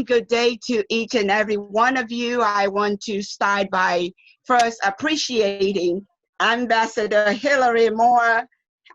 good day to each and every one of you. I want to start by first appreciating Ambassador Hillary Moore,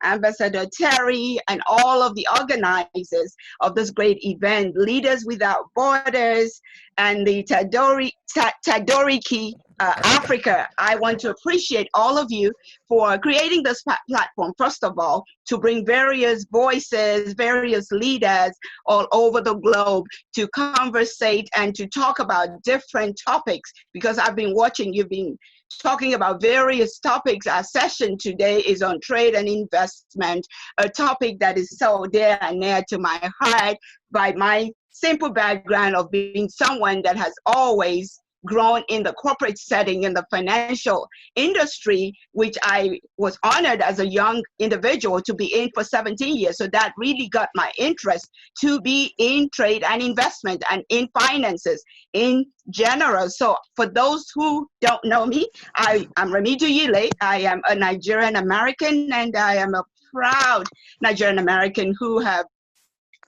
Ambassador Terry, and all of the organizers of this great event, Leaders Without Borders, and the Todoroki Africa. I want to appreciate all of you for creating this platform, first of all, to bring various voices, various leaders all over the globe to conversate and to talk about different topics, because I've been watching, you've been talking about various topics. Our session today is on trade and investment, a topic that is so dear and near to my heart by my simple background of being someone that has always grown in the corporate setting, in the financial industry, which I was honored as a young individual to be in for 17 years. So that really got my interest to be in trade and investment and in finances in general. So for those who don't know me, I'm Remi Duyile. I am a Nigerian American, and I am a proud Nigerian American who have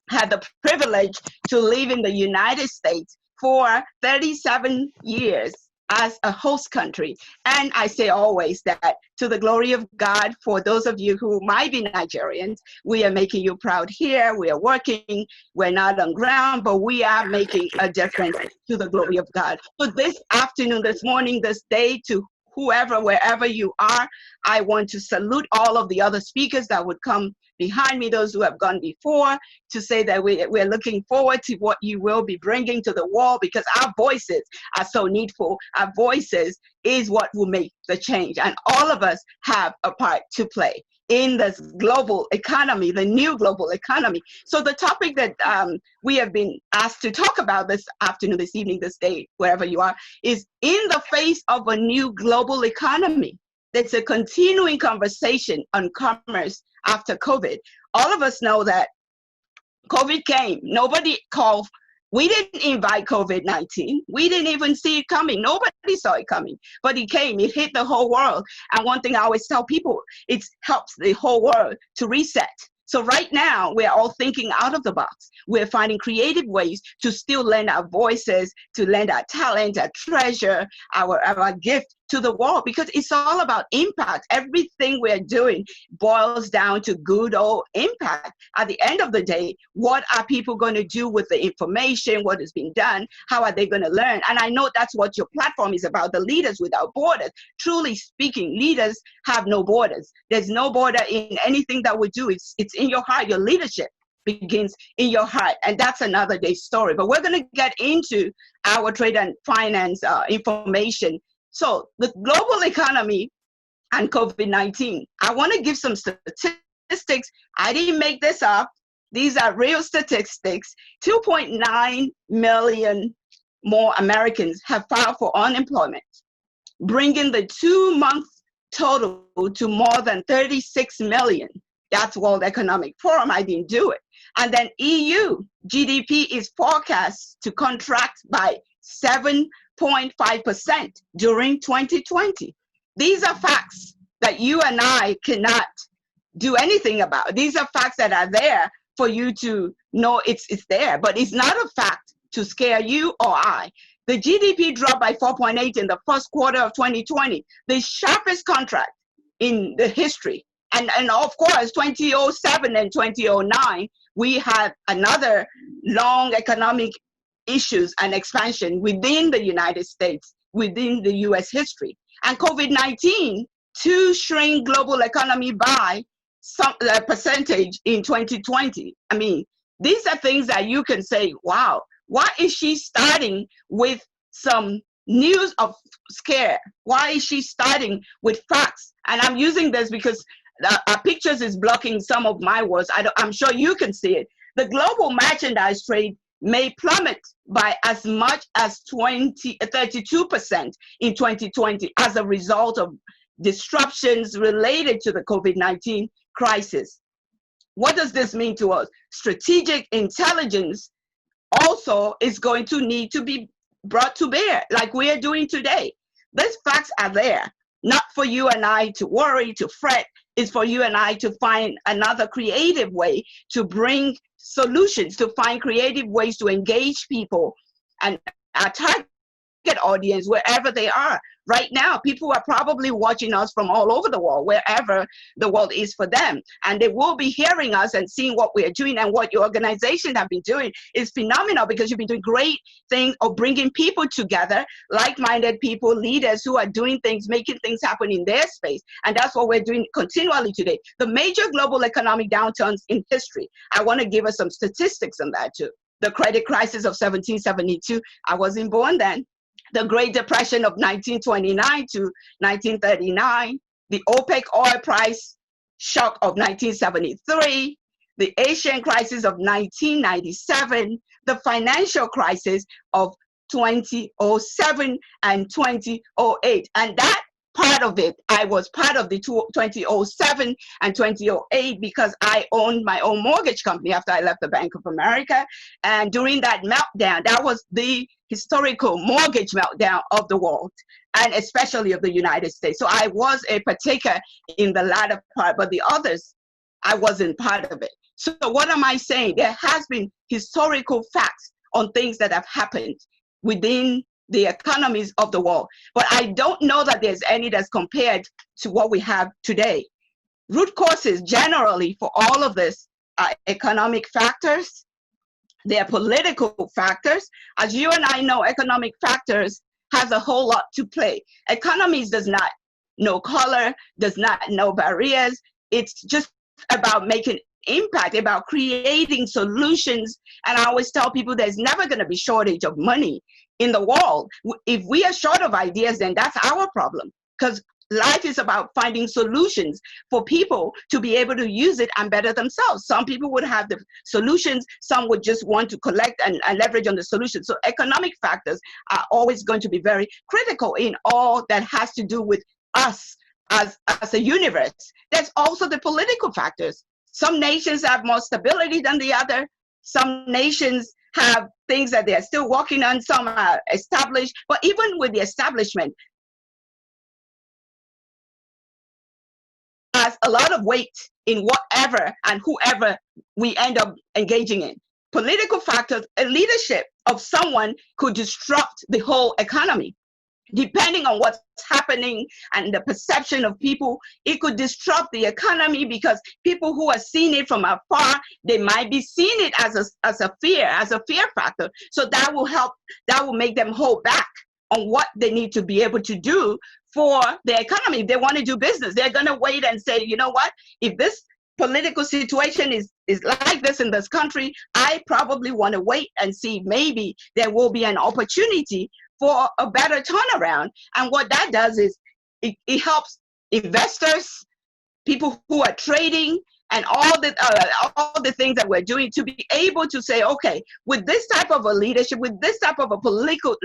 had the privilege to live in the United States for 37 years as a host country. And I say always that to the glory of God, for those of you who might be Nigerians, we are making you proud here. We are working, we're not on ground, but we are making a difference to the glory of God. So this afternoon, this morning, this day, to whoever, wherever you are, I want to salute all of the other speakers that would come behind me, those who have gone before, to say that we're looking forward to what you will be bringing to the wall, because our voices are so needful. Our voices is what will make the change, and all of us have a part to play in this global economy, the new global economy. So the topic that we have been asked to talk about this afternoon, this evening, this day, wherever you are, is in the face of a new global economy. It's a continuing conversation on commerce after COVID. All of us know that COVID came. Nobody called. We didn't invite COVID-19. We didn't even see it coming. Nobody saw it coming, but it came. It hit the whole world. And one thing I always tell people, it helps the whole world to reset. So right now, we're all thinking out of the box. We're finding creative ways to still lend our voices, to lend our talent, our treasure, our gift to the world, because it's all about impact. Everything we're doing boils down to good old impact. At the end of the day, what are people going to do with the information, what is being done? How are they going to learn? And I know that's what your platform is about, the Leaders Without Borders. Truly speaking, leaders have no borders. There's no border in anything that we do. It's in your heart. Your leadership begins in your heart, and that's another day's story. But we're going to get into our trade and finance information. So the global economy and COVID-19, I want to give some statistics. I didn't make this up. These are real statistics. 2.9 million more Americans have filed for unemployment, bringing the 2-month total to more than 36 million. That's World Economic Forum. I didn't do it. And then EU GDP is forecast to contract by 7.5% during 2020. These are facts that you and I cannot do anything about. These are facts that are there for you to know it's there, but it's not a fact to scare you or I. The GDP dropped by 4.8 in the first quarter of 2020, the sharpest contract in the history. And of course, 2007 and 2009, we had another long economic issues and expansion within the United States, within the US history. And COVID-19 to shrink global economy by some percentage in 2020. I mean, these are things that you can say, wow, why is she starting with some news of scare? Why is she starting with facts? And I'm using this because our pictures is blocking some of my words. I'm sure you can see it. The global merchandise trade may plummet by as much as 32% in 2020 as a result of disruptions related to the COVID-19 crisis. What does this mean to us? Strategic intelligence also is going to need to be brought to bear, like we are doing today. These facts are there, not for you and I to worry, to fret. It's for you and I to find another creative way to bring solutions, to find creative ways to engage people and our target audience wherever they are. Right now, people are probably watching us from all over the world, wherever the world is for them. And they will be hearing us and seeing what we're doing, and what your organization have been doing is phenomenal, because you've been doing great things of bringing people together, like-minded people, leaders who are doing things, making things happen in their space. And that's what we're doing continually today. The major global economic downturns in history. I want to give us some statistics on that too. The credit crisis of 1772, I wasn't born then. The Great Depression of 1929 to 1939, the OPEC oil price shock of 1973, the Asian crisis of 1997, the financial crisis of 2007 and 2008. And that part of it, I was part of the 2007 and 2008 because I owned my own mortgage company after I left the Bank of America. And during that meltdown, that was the historical mortgage meltdown of the world, and especially of the United States. So I was a partaker in the latter part, but the others, I wasn't part of it. So what am I saying? There has been historical facts on things that have happened within the economies of the world. But I don't know that there's any that's compared to what we have today. Root causes generally for all of this are economic factors. They're political factors. As you and I know, economic factors has a whole lot to play. Economies does not know color, does not know barriers. It's just about making impact, about creating solutions. And I always tell people there's never going to be shortage of money in the world. If we are short of ideas, then that's our problem, because life is about finding solutions for people to be able to use it and better themselves. Some people would have the solutions, some would just want to collect and leverage on the solution. So economic factors are always going to be very critical in all that has to do with us as a universe. There's also the political factors. Some nations have more stability than the other. Some nations have things that they're still working on. Some are established. But even with the establishment, has a lot of weight in whatever and whoever we end up engaging in. Political factors, a leadership of someone could disrupt the whole economy. Depending on what's happening and the perception of people, it could disrupt the economy, because people who are seeing it from afar, they might be seeing it as a fear factor. So that will help, that will make them hold back on what they need to be able to do for the economy. If they want to do business, they're going to wait and say, you know what, if this political situation is like this in this country, I probably want to wait and see, maybe there will be an opportunity for a better turnaround. And what that does is it helps investors, people who are trading, and all the things that we're doing to be able to say, okay, with this type of a leadership, with this type of a political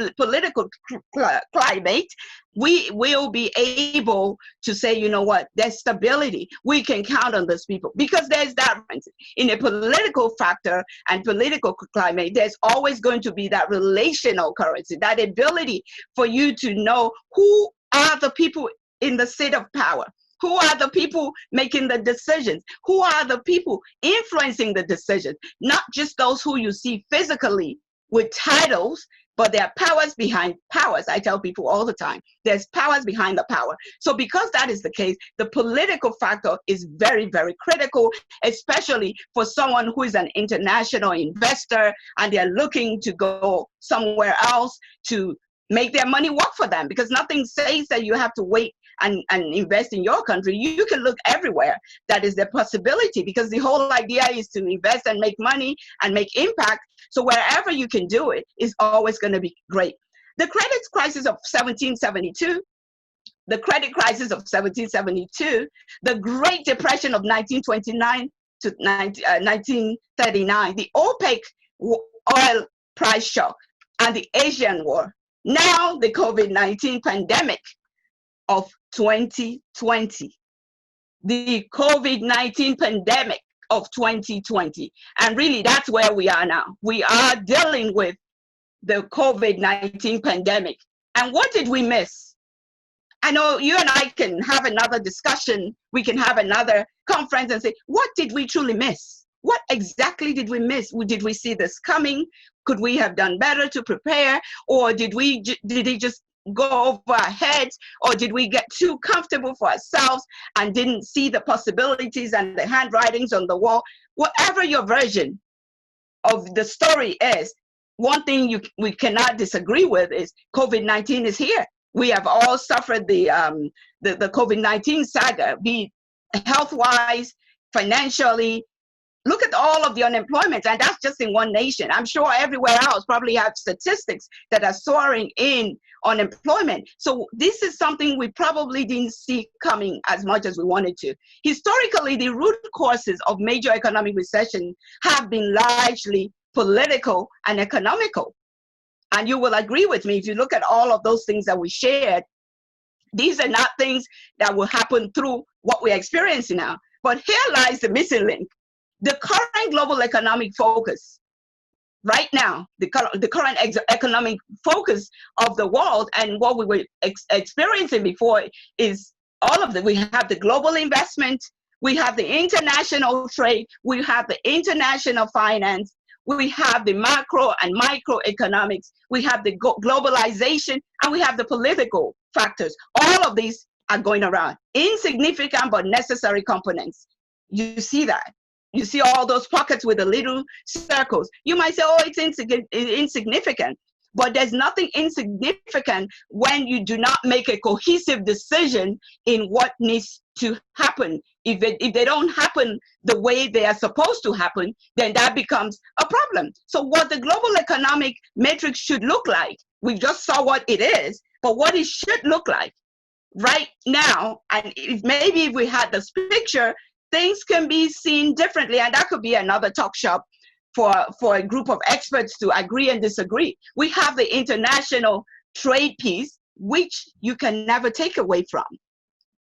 climate, we will be able to say, you know what, there's stability. We can count on those people, because there's that in a political factor and political climate. There's always going to be that relational currency, that ability for you to know who are the people in the seat of power. Who are the people making the decisions? Who are the people influencing the decisions? Not just those who you see physically with titles, but there are powers behind powers. I tell people all the time, there's powers behind the power. So because that is the case, the political factor is very, very critical, especially for someone who is an international investor and they're looking to go somewhere else to make their money work for them, because nothing says that you have to wait and invest in your country. You can look everywhere. That is the possibility, because the whole idea is to invest and make money and make impact. So wherever you can do it is always going to be great. The credit crisis of 1772, the credit crisis of 1772, the Great Depression of 1929 to 1939, the OPEC oil price shock, and the Asian war. Now the COVID-19 pandemic of 2020, the COVID-19 pandemic of 2020. And really, that's where we are now. We are dealing with the COVID-19 pandemic. And what did we miss? I know you and I can have another discussion. We can have another conference and say, what did we truly miss? What exactly did we miss? Did we see this coming? Could we have done better to prepare? Or did it just go over our heads? Or did we get too comfortable for ourselves and didn't see the possibilities and the handwritings on the wall? Whatever your version of the story is, one thing we cannot disagree with is COVID-19 is here. We have all suffered the COVID-19 saga, be it health-wise, financially. Look at all of the unemployment, and that's just in one nation. I'm sure everywhere else probably have statistics that are soaring in unemployment. So this is something we probably didn't see coming as much as we wanted to. Historically, the root causes of major economic recession have been largely political and economical. And you will agree with me, if you look at all of those things that we shared, these are not things that will happen through what we're experiencing now. But here lies the missing link. The current global economic focus, right now, the current economic focus of the world and what we were experiencing before is all of that. We have the global investment, we have the international trade, we have the international finance, we have the macro and microeconomics, we have the globalization, and we have the political factors. All of these are going around. Insignificant but necessary components. You see that. You see all those pockets with the little circles. You might say, oh, it's insignificant. But there's nothing insignificant when you do not make a cohesive decision in what needs to happen. If they don't happen the way they are supposed to happen, then that becomes a problem. So what the global economic matrix should look like, we just saw what it is, but what it should look like right now, and maybe if we had this picture, things can be seen differently, and that could be another talk shop for a group of experts to agree and disagree. We have the international trade piece, which you can never take away from.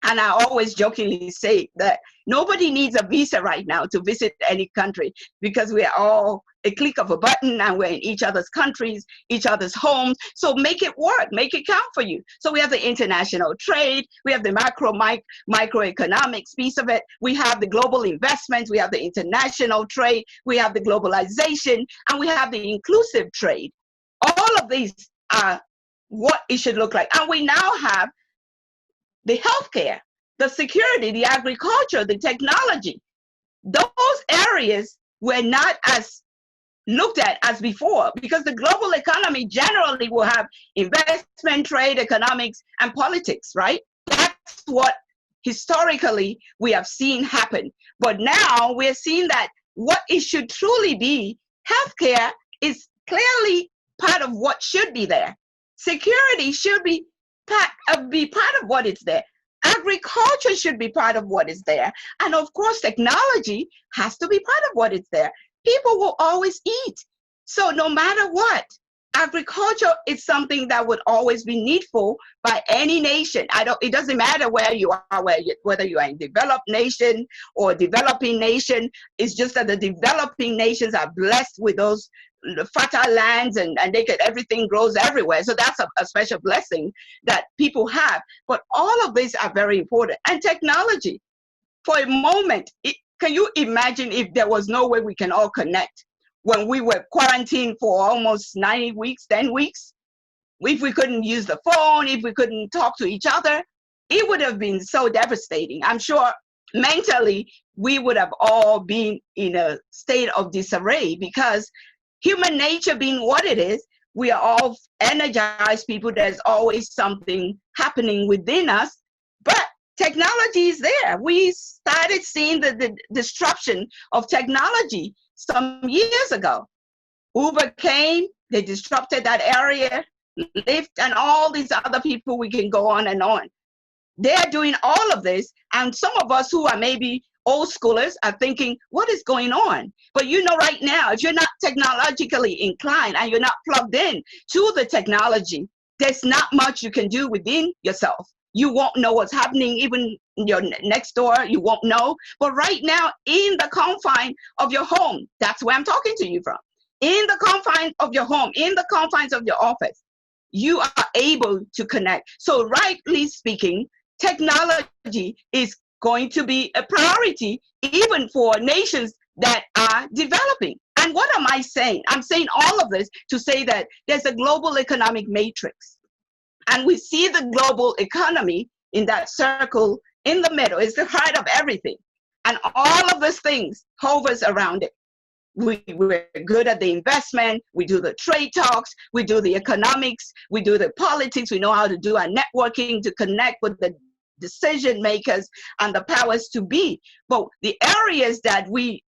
And I always jokingly say that nobody needs a visa right now to visit any country, because we are all a click of a button and we're in each other's countries, each other's homes. So make it work, make it count for you. So we have the international trade, we have the microeconomics piece of it, we have the global investments, we have the international trade, we have the globalization, and we have the inclusive trade. All of these are what it should look like. And we now have the healthcare, the security, the agriculture, the technology. Those areas were not as looked at as before, because the global economy generally will have investment, trade, economics, and politics, right? That's what historically we have seen happen. But now we're seeing that what it should truly be, healthcare is clearly part of what should be there. Security should be part of what is there. Agriculture should be part of what is there. And of course, technology has to be part of what is there. People will always eat. So no matter what, agriculture is something that would always be needful by any nation. It doesn't matter where you are, whether you are in developed nation or developing nation. It's just that the developing nations are blessed with those fertile lands and everything grows everywhere. So that's a special blessing that people have. But all of these are very important. And technology, for a moment, can you imagine if there was no way we can all connect when we were quarantined for almost 90 weeks, 10 weeks? If we couldn't use the phone, if we couldn't talk to each other, it would have been so devastating. I'm sure mentally we would have all been in a state of disarray, because human nature being what it is, we are all energized people. There's always something happening within us, but technology is there. We started seeing the disruption of technology some years ago. Uber came, they disrupted that area, Lyft, and all these other people, we can go on and on. They're doing all of this, and some of us who are maybe old schoolers are thinking, what is going on? But you know, right now, if you're not technologically inclined and you're not plugged in to the technology, there's not much you can do within yourself. You won't know what's happening even in your next door, you won't know. But right now, in the confines of your home, that's where I'm talking to you from. In the confines of your home, in the confines of your office, you are able to connect. So rightly speaking, technology is going to be a priority even for nations that are developing. And what am I saying? I'm saying all of this to say that there's a global economic matrix. And we see the global economy in that circle in the middle. It's the heart of everything. And all of these things hovers around it. We're good at the investment, we do the trade talks, we do the economics, we do the politics, we know how to do our networking to connect with the decision makers and the powers to be. But the areas that we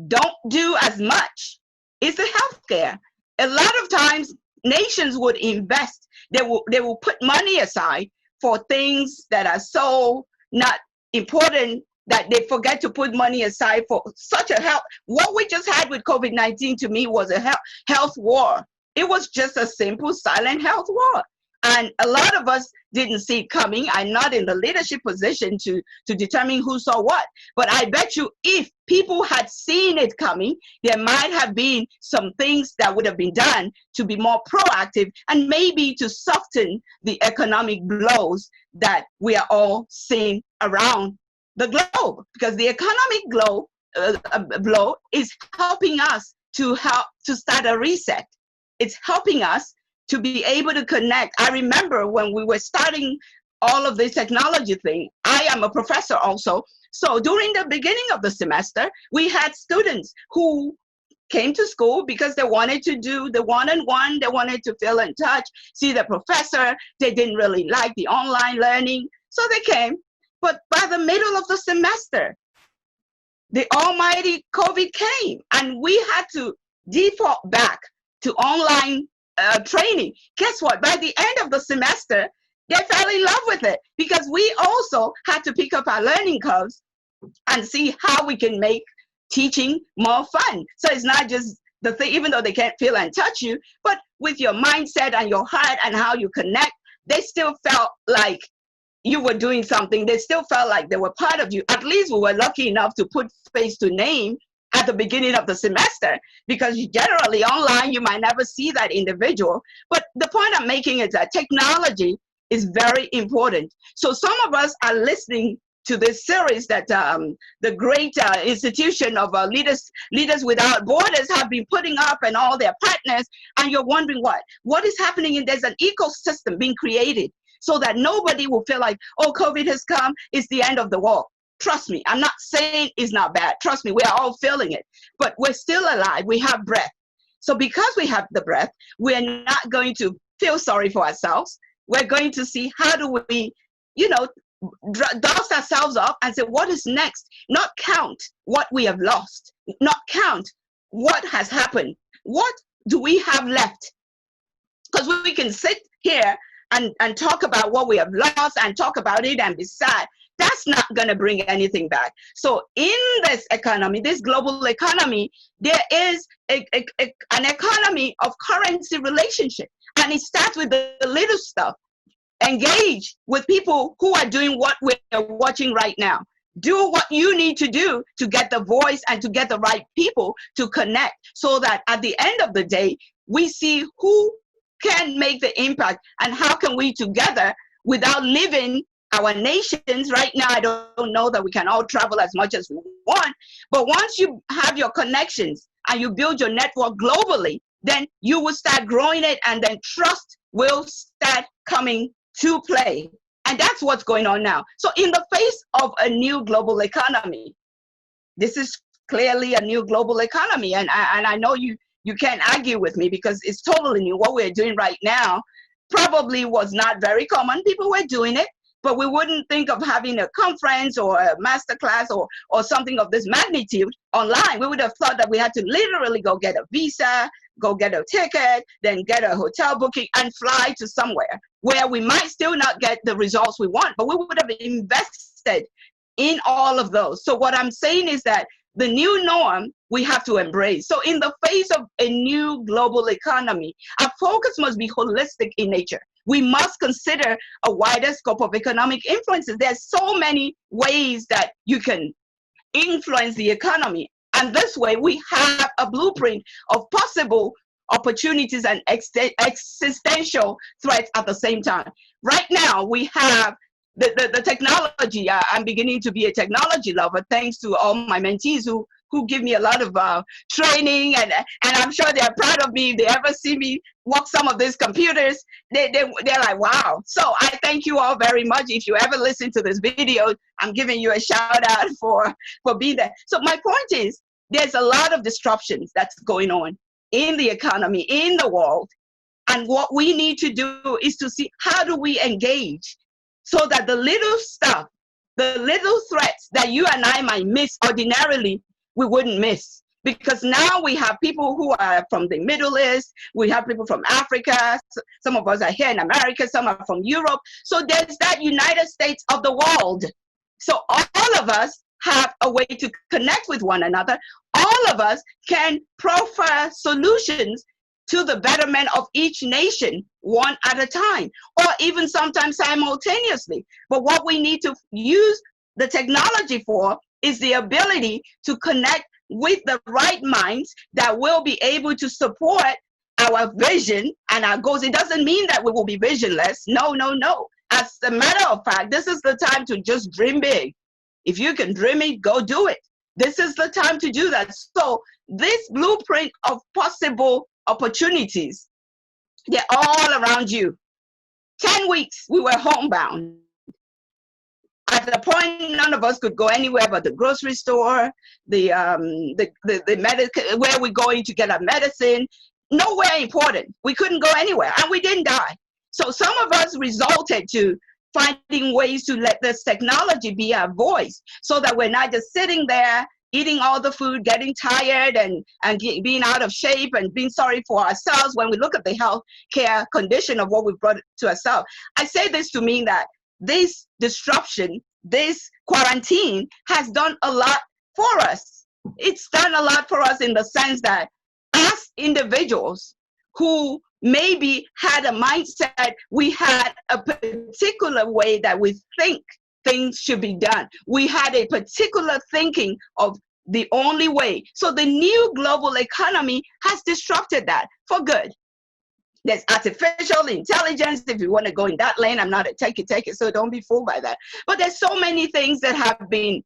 don't do as much is the healthcare. A lot of times nations would invest, they will put money aside for things that are so not important that they forget to put money aside for such a health. What we just had with COVID-19 to me was a health war. It was just a simple silent health war. And a lot of us didn't see it coming. I'm not in the leadership position to determine who saw what. But I bet you if people had seen it coming, there might have been some things that would have been done to be more proactive and maybe to soften the economic blows that we are all seeing around the globe. Because the economic blow is helping us to start a reset. It's helping us to be able to connect. I remember when we were starting all of this technology thing, I am a professor also. So during the beginning of the semester, we had students who came to school because they wanted to do the one-on-one, they wanted to feel in touch, see the professor, they didn't really like the online learning, so they came. But by the middle of the semester, the almighty COVID came and we had to default back to online training. Guess what? By the end of the semester, they fell in love with it because we also had to pick up our learning curves and see how we can make teaching more fun. So it's not just the thing, even though they can't feel and touch you, but with your mindset and your heart and how you connect, they still felt like you were doing something. They still felt like they were part of you. At least we were lucky enough to put face to name at the beginning of the semester, because generally online, you might never see that individual. But the point I'm making is that technology is very important. So some of us are listening to this series that the great institution of Leaders Without Borders have been putting up and all their partners, and you're wondering what is happening, and there's an ecosystem being created so that nobody will feel like, oh, COVID has come, it's the end of the world. Trust me, I'm not saying it's not bad. Trust me, we are all feeling it, but we're still alive. We have breath. So because we have the breath, we're not going to feel sorry for ourselves. We're going to see how do we, dust ourselves up and say, what is next? Not count what we have lost, not count what has happened. What do we have left? Because we can sit here and talk about what we have lost and talk about it and be sad. That's not going to bring anything back. So in this economy, this global economy, there is an economy of currency relationship. And it starts with the little stuff. Engage with people who are doing what we're watching right now. Do what you need to do to get the voice and to get the right people to connect, so that at the end of the day, we see who can make the impact and how can we together, without living our nations. Right now, I don't know that we can all travel as much as we want, but once you have your connections and you build your network globally, then you will start growing it, and then trust will start coming to play. And that's what's going on now. So in the face of a new global economy, this is clearly a new global economy, and I know you can't argue with me because it's totally new. What we're doing right now probably was not very common. People were doing it, but we wouldn't think of having a conference or a masterclass or something of this magnitude online. We would have thought that we had to literally go get a visa, go get a ticket, then get a hotel booking and fly to somewhere where we might still not get the results we want, but we would have invested in all of those. So what I'm saying is that the new norm we have to embrace. So in the face of a new global economy, our focus must be holistic in nature. We must consider a wider scope of economic influences. There's so many ways that you can influence the economy. And this way, we have a blueprint of possible opportunities and existential threats at the same time. Right now, we have the technology. I'm beginning to be a technology lover thanks to all my mentees who who give me a lot of training, and I'm sure they're proud of me. If they ever see me walk some of these computers, they're like, wow. So I thank you all very much. If you ever listen to this video, I'm giving you a shout out for being there. So my point is, there's a lot of disruptions that's going on in the economy, in the world. And what we need to do is to see, how do we engage so that the little stuff, the little threats that you and I might miss ordinarily, we wouldn't miss. Because now we have people who are from the Middle East, we have people from Africa, some of us are here in America, some are from Europe. So there's that United States of the world. So all of us have a way to connect with one another. All of us can profile solutions to the betterment of each nation, one at a time, or even sometimes simultaneously. But what we need to use the technology for is the ability to connect with the right minds that will be able to support our vision and our goals. It doesn't mean that we will be visionless. No, no, no. As a matter of fact, this is the time to just dream big. If you can dream it, go do it. This is the time to do that. So this blueprint of possible opportunities, they're all around you. 10 weeks, we were homebound. At the point, none of us could go anywhere but the grocery store, the medical, where we're going to get our medicine. Nowhere important. We couldn't go anywhere, and we didn't die. So some of us resulted to finding ways to let this technology be our voice, so that we're not just sitting there eating all the food, getting tired and being out of shape and being sorry for ourselves when we look at the health care condition of what we've brought to ourselves. I say this to mean that this disruption, this quarantine has done a lot for us. It's done a lot for us in the sense that as individuals who maybe had a mindset, we had a particular way that we think things should be done. We had a particular thinking of the only way. So the new global economy has disrupted that for good. There's artificial intelligence. If you want to go in that lane, I'm not a take it, so don't be fooled by that. But there's so many things that have been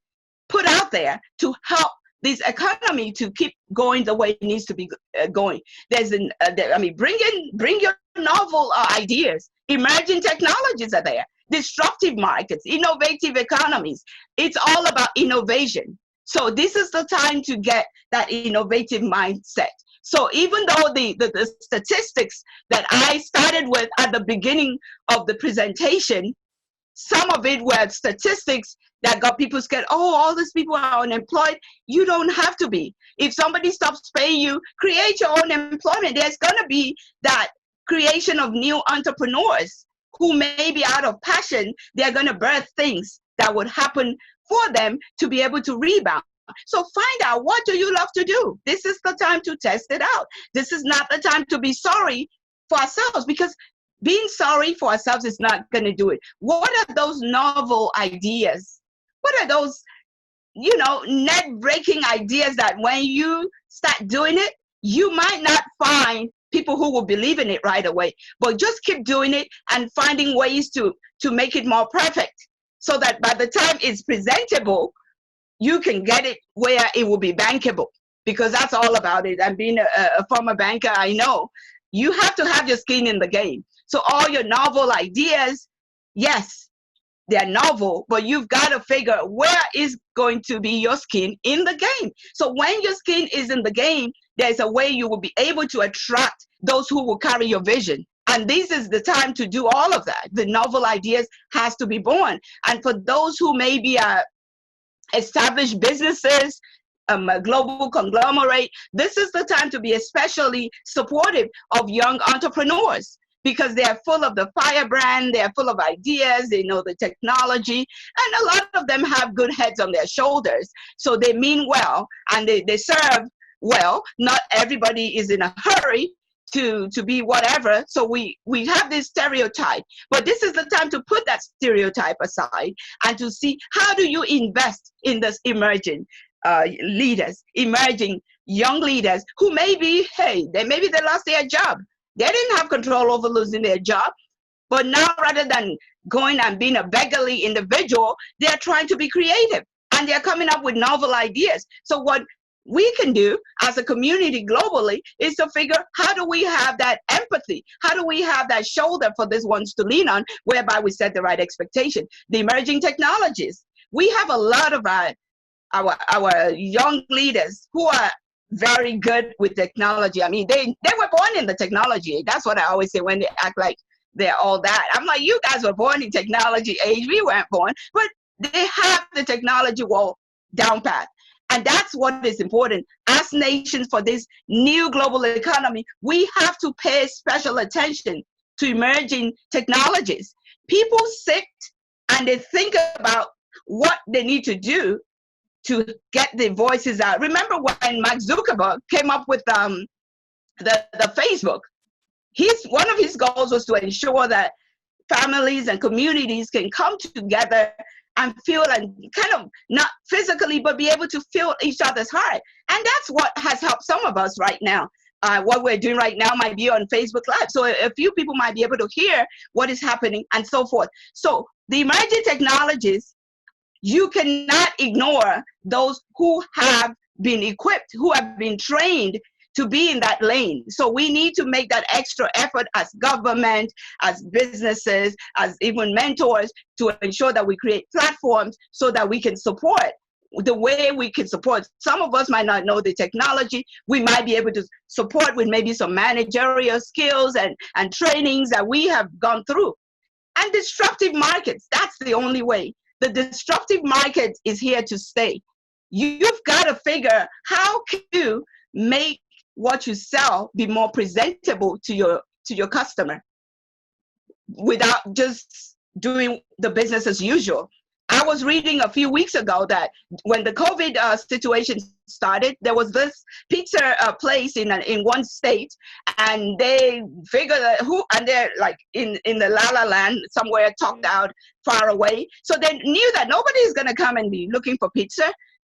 put out there to help this economy to keep going the way it needs to be going. There's bring your novel ideas. Emerging technologies are there. Disruptive markets, innovative economies. It's all about innovation. So this is the time to get that innovative mindset. So even though the statistics that I started with at the beginning of the presentation, some of it were statistics that got people scared. Oh, all these people are unemployed. You don't have to be. If somebody stops paying you, create your own employment. There's going to be that creation of new entrepreneurs who may be out of passion. They're going to birth things that would happen for them to be able to rebound. So find out, what do you love to do? This is the time to test it out. This is not the time to be sorry for ourselves, because being sorry for ourselves is not going to do it. What are those novel ideas? What are those, net-breaking ideas that when you start doing it, you might not find people who will believe in it right away, but just keep doing it and finding ways to make it more perfect, so that by the time it's presentable, you can get it where it will be bankable, because that's all about it. And being a former banker, I know you have to have your skin in the game. So all your novel ideas, yes, they're novel, but you've got to figure where is going to be your skin in the game. So when your skin is in the game, there's a way you will be able to attract those who will carry your vision. And this is the time to do all of that. The novel ideas has to be born. And for those who maybe are established businesses, a global conglomerate, this is the time to be especially supportive of young entrepreneurs, because they are full of the firebrand, they are full of ideas, they know the technology, and a lot of them have good heads on their shoulders. So they mean well, and they serve well. Not everybody is in a hurry to be whatever. So we have this stereotype, but this is the time to put that stereotype aside and to see, how do you invest in this emerging leaders, emerging young leaders who maybe they lost their job. They didn't have control over losing their job, but now rather than going and being a beggarly individual, they're trying to be creative, and they're coming up with novel ideas. So what we can do as a community globally is to figure, how do we have that empathy? How do we have that shoulder for these ones to lean on, whereby we set the right expectation? The emerging technologies. We have a lot of our young leaders who are very good with technology. I mean, they were born in the technology. That's what I always say when they act like they're all that. I'm like, you guys were born in technology age. We weren't born, but they have the technology wall down pat. And that's what is important. As nations for this new global economy, we have to pay special attention to emerging technologies. People sit and they think about what they need to do to get the voices out. Remember when Mark Zuckerberg came up with the Facebook? One of his goals was to ensure that families and communities can come together and feel, and kind of not physically, but be able to feel each other's heart. And that's what has helped some of us right now. What we're doing right now might be on Facebook Live. So a few people might be able to hear what is happening and so forth. So the emerging technologies, you cannot ignore those who have been equipped, who have been trained to be in that lane. So we need to make that extra effort as government, as businesses, as even mentors, to ensure that we create platforms so that we can support the way we can support. Some of us might not know the technology. We might be able to support with maybe some managerial skills and trainings that we have gone through. And disruptive markets, that's the only way. The disruptive market is here to stay. You've got to figure, how can you make what you sell be more presentable to your customer without just doing the business as usual? I was reading a few weeks ago that when the COVID situation started, there was this pizza place in one state, and they figured that and they're like in the La La Land, somewhere tucked out far away. So they knew that nobody is going to come and be looking for pizza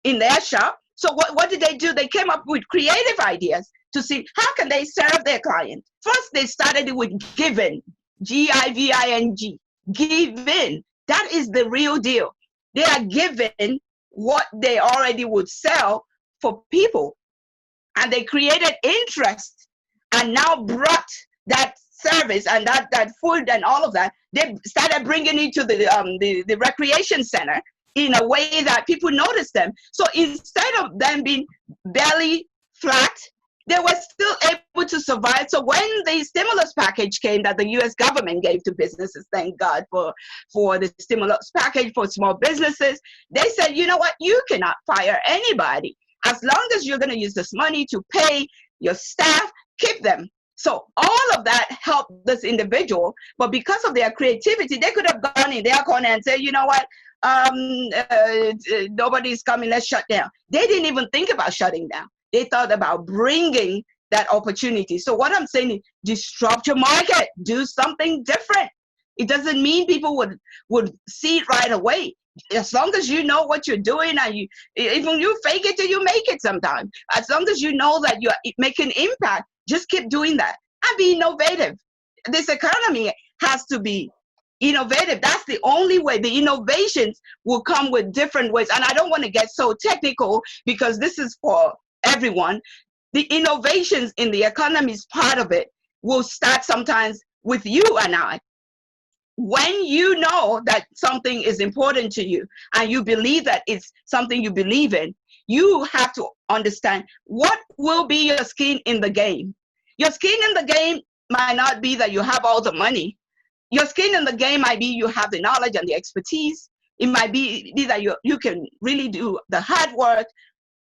in their shop. So what did they do? They came up with creative ideas to see how can they serve their client. First, they started with giving, G-I-V-I-N-G, giving. That is the real deal. They are giving what they already would sell for people. And they created interest and now brought that service and that food and all of that. They started bringing it to the recreation center in a way that people noticed them. So instead of them being belly flat, they were still able to survive. So when the stimulus package came that the US government gave to businesses, thank God for the stimulus package for small businesses, they said, you know what, you cannot fire anybody. As long as you're gonna use this money to pay your staff, keep them. So all of that helped this individual, but because of their creativity, they could have gone in their corner and said, you know what, nobody's coming, let's shut down. They didn't even think about shutting down. They thought about bringing that opportunity. So what I'm saying is, disrupt your market, do something different. It doesn't mean people would see it right away. As long as you know what you're doing, and even you fake it till you make it sometimes. As long as you know that you're making impact, just keep doing that and be innovative. This economy has to be innovative. That's the only way. The innovations will come with different ways. And I don't want to get so technical because this is for everyone. The innovations in the economy is part of it. Will start sometimes with you and I. When you know that something is important to you and you believe that it's something you believe in, you have to understand what will be your skin in the game. Your skin in the game might not be that you have all the money. Your skin in the game might be you have the knowledge and the expertise. It might be that you can really do the hard work.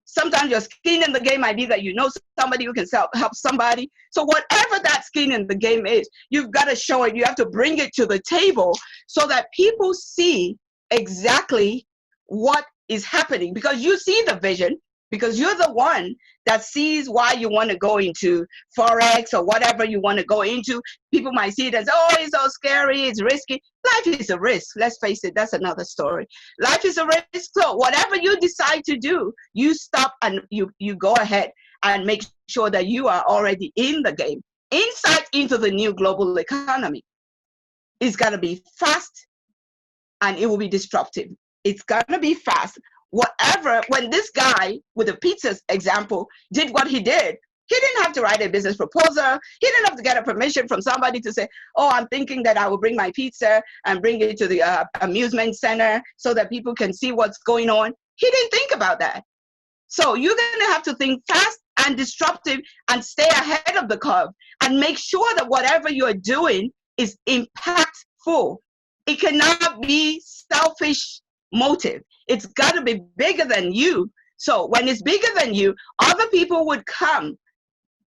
Sometimes your skin in the game might be that you know somebody who can help somebody. So whatever that skin in the game is, you've got to show it. You have to bring it to the table so that people see exactly what is happening, because you see the vision, because you're the one that sees why you want to go into Forex or whatever you want to go into. People might see it as, oh, it's so scary, it's risky. Life is a risk. Let's face it, that's another story. Life is a risk. So whatever you decide to do, you stop and you go ahead and make sure that you are already in the game. Insight into the new global economy is going to be fast and it will be disruptive. It's going to be fast. whatever, when this guy with the pizza example did what he did, he didn't have to write a business proposal. He didn't have to get a permission from somebody to say, oh, I'm thinking that I will bring my pizza and bring it to the amusement center so that people can see what's going on. He didn't think about that. So you're going to have to think fast and disruptive and stay ahead of the curve and make sure that whatever you're doing is impactful. It cannot be selfish motive. It's got to be bigger than you. So when it's bigger than you, other people would come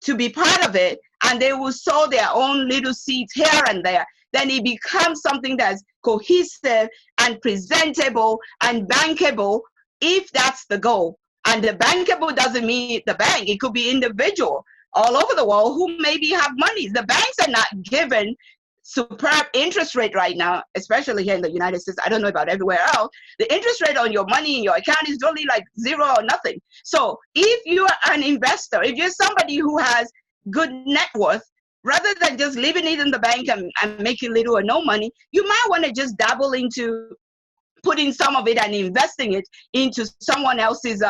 to be part of it, and they will sow their own little seeds here and there. Then it becomes something that's cohesive and presentable and bankable, if that's the goal. And the bankable doesn't mean the bank. It could be individual all over the world who maybe have money. The banks are not given superb interest rate right now, especially here in the United States. I don't know about everywhere else. The interest rate on your money in your account is really like zero or nothing. So if you are an investor, if you're somebody who has good net worth, rather than just leaving it in the bank and making little or no money, you might want to just dabble into putting some of it and investing it into someone else's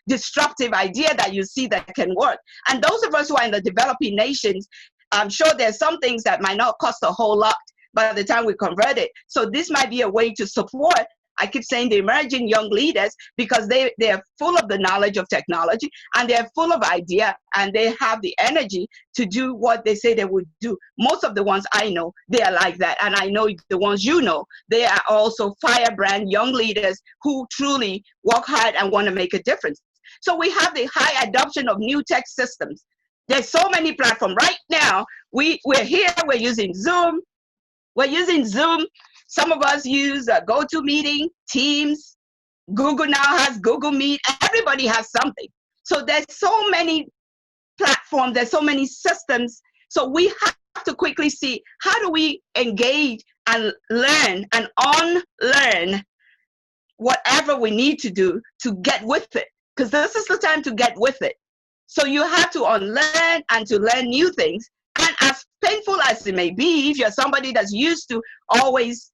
disruptive idea that you see that can work. And those of us who are in the developing nations, I'm sure there's some things that might not cost a whole lot by the time we convert it. So this might be a way to support, I keep saying, the emerging young leaders, because they're full of the knowledge of technology and they're full of idea and they have the energy to do what they say they would do. Most of the ones I know, they are like that. And I know the ones you know, they are also firebrand young leaders who truly work hard and want to make a difference. So we have the high adoption of new tech systems. There's so many platforms. Right now, we're here, we're using Zoom. We're using Zoom. Some of us use GoToMeeting, Teams. Google now has Google Meet. Everybody has something. So there's so many platforms, there's so many systems. So we have to quickly see, how do we engage and learn and unlearn whatever we need to do to get with it? Because this is the time to get with it. So you have to unlearn and to learn new things. And as painful as it may be, if you're somebody that's used to always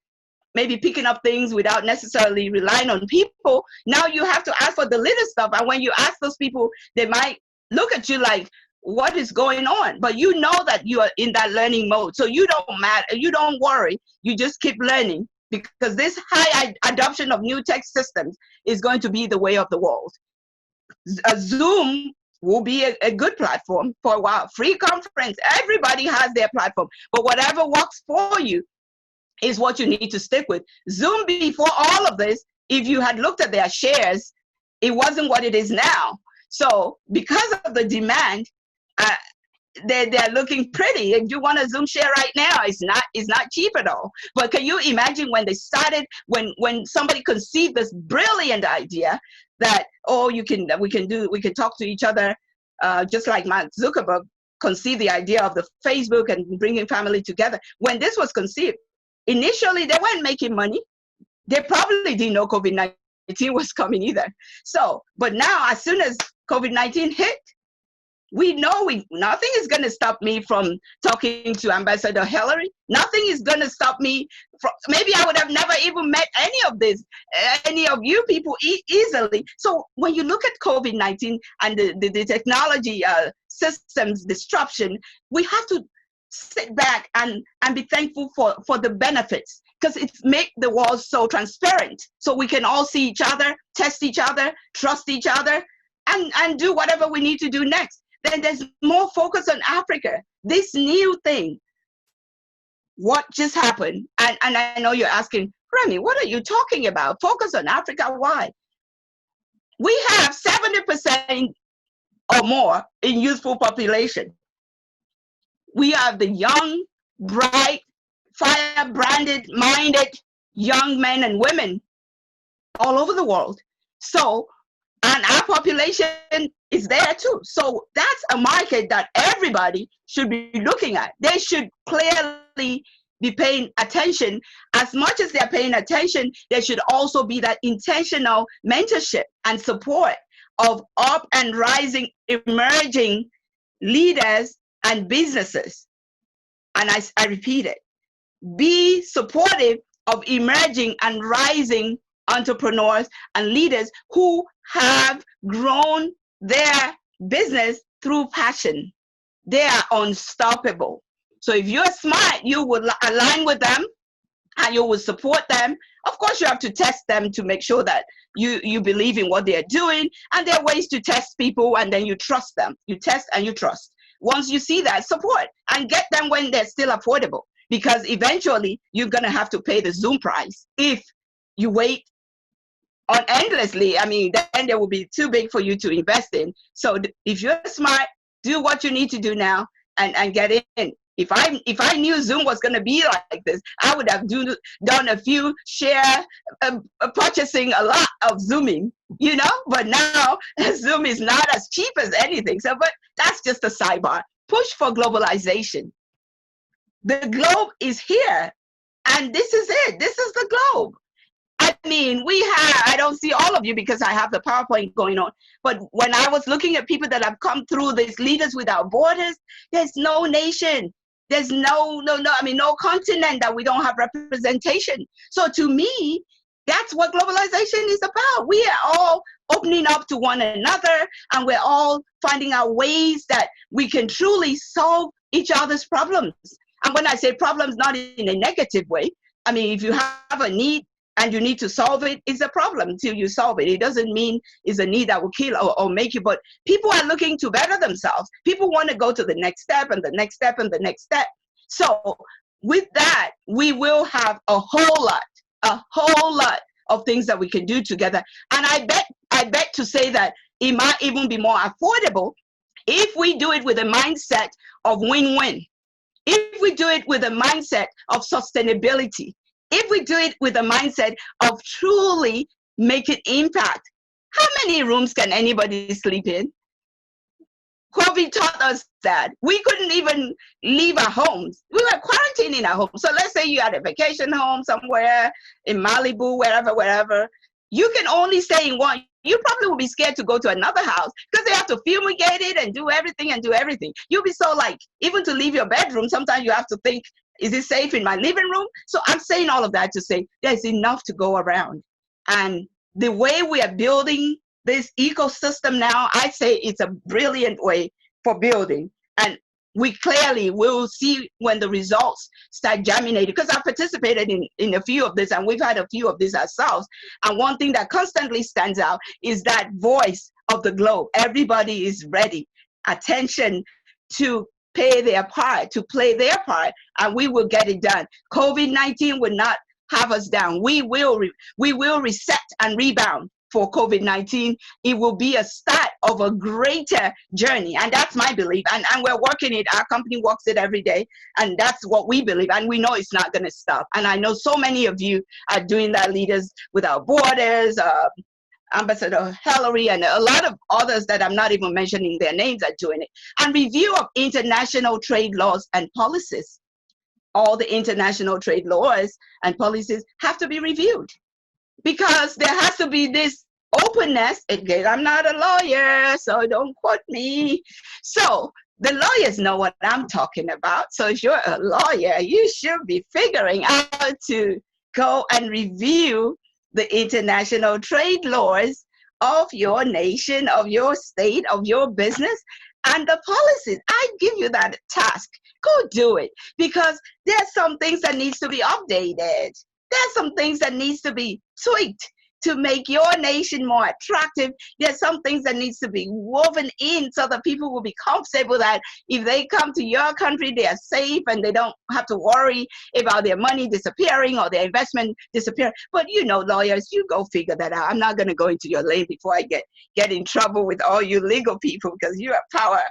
maybe picking up things without necessarily relying on people, now you have to ask for the little stuff. And when you ask those people, they might look at you like, what is going on? But you know that you are in that learning mode. So you don't matter, you don't worry, you just keep learning, because this high adoption of new tech systems is going to be the way of the world. Zoom will be a good platform for a while. Free conference, everybody has their platform, but whatever works for you is what you need to stick with. Zoom, before all of this, if you had looked at their shares, it wasn't what it is now. So because of the demand, they're looking pretty. If you want a Zoom share right now, it's not cheap at all. But can you imagine when they started, when somebody conceived this brilliant idea that, oh, we can talk to each other, just like Mark Zuckerberg conceived the idea of the Facebook and bringing family together. When this was conceived, initially they weren't making money. They probably didn't know COVID-19 was coming either. So, but now as soon as COVID-19 hit, we know nothing is going to stop me from talking to Ambassador Hillary. Nothing is going to stop me from, maybe I would have never even met any of you people easily. So when you look at COVID-19 and the technology systems disruption, we have to sit back and be thankful for the benefits, because it's make the world so transparent. So we can all see each other, test each other, trust each other, and do whatever we need to do next. Then there's more focus on Africa. This new thing, what just happened? And I know you're asking, Remi, what are you talking about? Focus on Africa, why? We have 70% or more in youthful population. We have the young, bright, fire-branded, minded young men and women all over the world. So, and our population is there too. So that's a market that everybody should be looking at. They should clearly be paying attention. As much as they're paying attention, there should also be that intentional mentorship and support of up and rising, emerging leaders and businesses. And I repeat it, be supportive of emerging and rising entrepreneurs and leaders who have grown their business through passion. They are unstoppable. So if you're smart, you will align with them and you will support them. Of course, you have to test them to make sure that you believe in what they're doing. And there are ways to test people, and then you trust them. You test and you trust. Once you see that, support and get them when they're still affordable. Because eventually, you're going to have to pay the Zoom price if you wait on endlessly. I mean, then they will be too big for you to invest in. So if you're smart, do what you need to do now and get in. If I knew Zoom was going to be like this, I would have done a few purchasing a lot of Zooming, you know. But now Zoom is not as cheap as anything. So, but that's just a sidebar. Push for globalization. The globe is here, and this is it. This is the globe. I mean, I don't see all of you because I have the PowerPoint going on. But when I was looking at people that have come through this Leaders Without Borders, there's no nation. There's no continent that we don't have representation. So to me, that's what globalization is about. We are all opening up to one another, and we're all finding out ways that we can truly solve each other's problems. And when I say problems, not in a negative way, I mean, if you have a need and you need to solve it, it's a problem till you solve it. It doesn't mean it's a need that will kill or make you, but people are looking to better themselves. People want to go to the next step and the next step and the next step. So with that, we will have a whole lot of things that we can do together. And I bet to say that it might even be more affordable if we do it with a mindset of win-win. If we do it with a mindset of sustainability, if we do it with a mindset of truly making impact. How many rooms can anybody sleep in? COVID taught us that. We couldn't even leave our homes. We were quarantining our homes. So let's say you had a vacation home somewhere in Malibu, wherever. You can only stay in one. You probably will be scared to go to another house because they have to fumigate it and do everything. You'll be so like, even to leave your bedroom, sometimes you have to think, is it safe in my living room? So I'm saying all of that to say there's enough to go around. And the way we are building this ecosystem now, I say it's a brilliant way for building. And we clearly will see when the results start germinating, because I participated in a few of this, and we've had a few of these ourselves. And one thing that constantly stands out is that voice of the globe. Everybody is ready. Attention to play their part, and we will get it done. COVID-19 will not have us down. We will reset and rebound for COVID-19. It will be a start of a greater journey, and that's my belief. And we're working it. Our company works it every day, and that's what we believe. And we know it's not going to stop. And I know so many of you are doing that. Leaders Without Borders, Ambassador Hillary, and a lot of others that I'm not even mentioning their names are doing it. And review of international trade laws and policies. All the international trade laws and policies have to be reviewed, because there has to be this openness. Again, I'm not a lawyer, so don't quote me. So the lawyers know what I'm talking about. So if you're a lawyer, you should be figuring out to go and review the international trade laws of your nation, of your state, of your business, and the policies. I give you that task. Go do it, because there's some things that needs to be updated. There's some things that needs to be tweaked to make your nation more attractive. There's some things that needs to be woven in so that people will be comfortable that if they come to your country, they are safe and they don't have to worry about their money disappearing or their investment disappearing. But you know, lawyers, you go figure that out. I'm not going to go into your lane before I get in trouble with all you legal people, because you're a power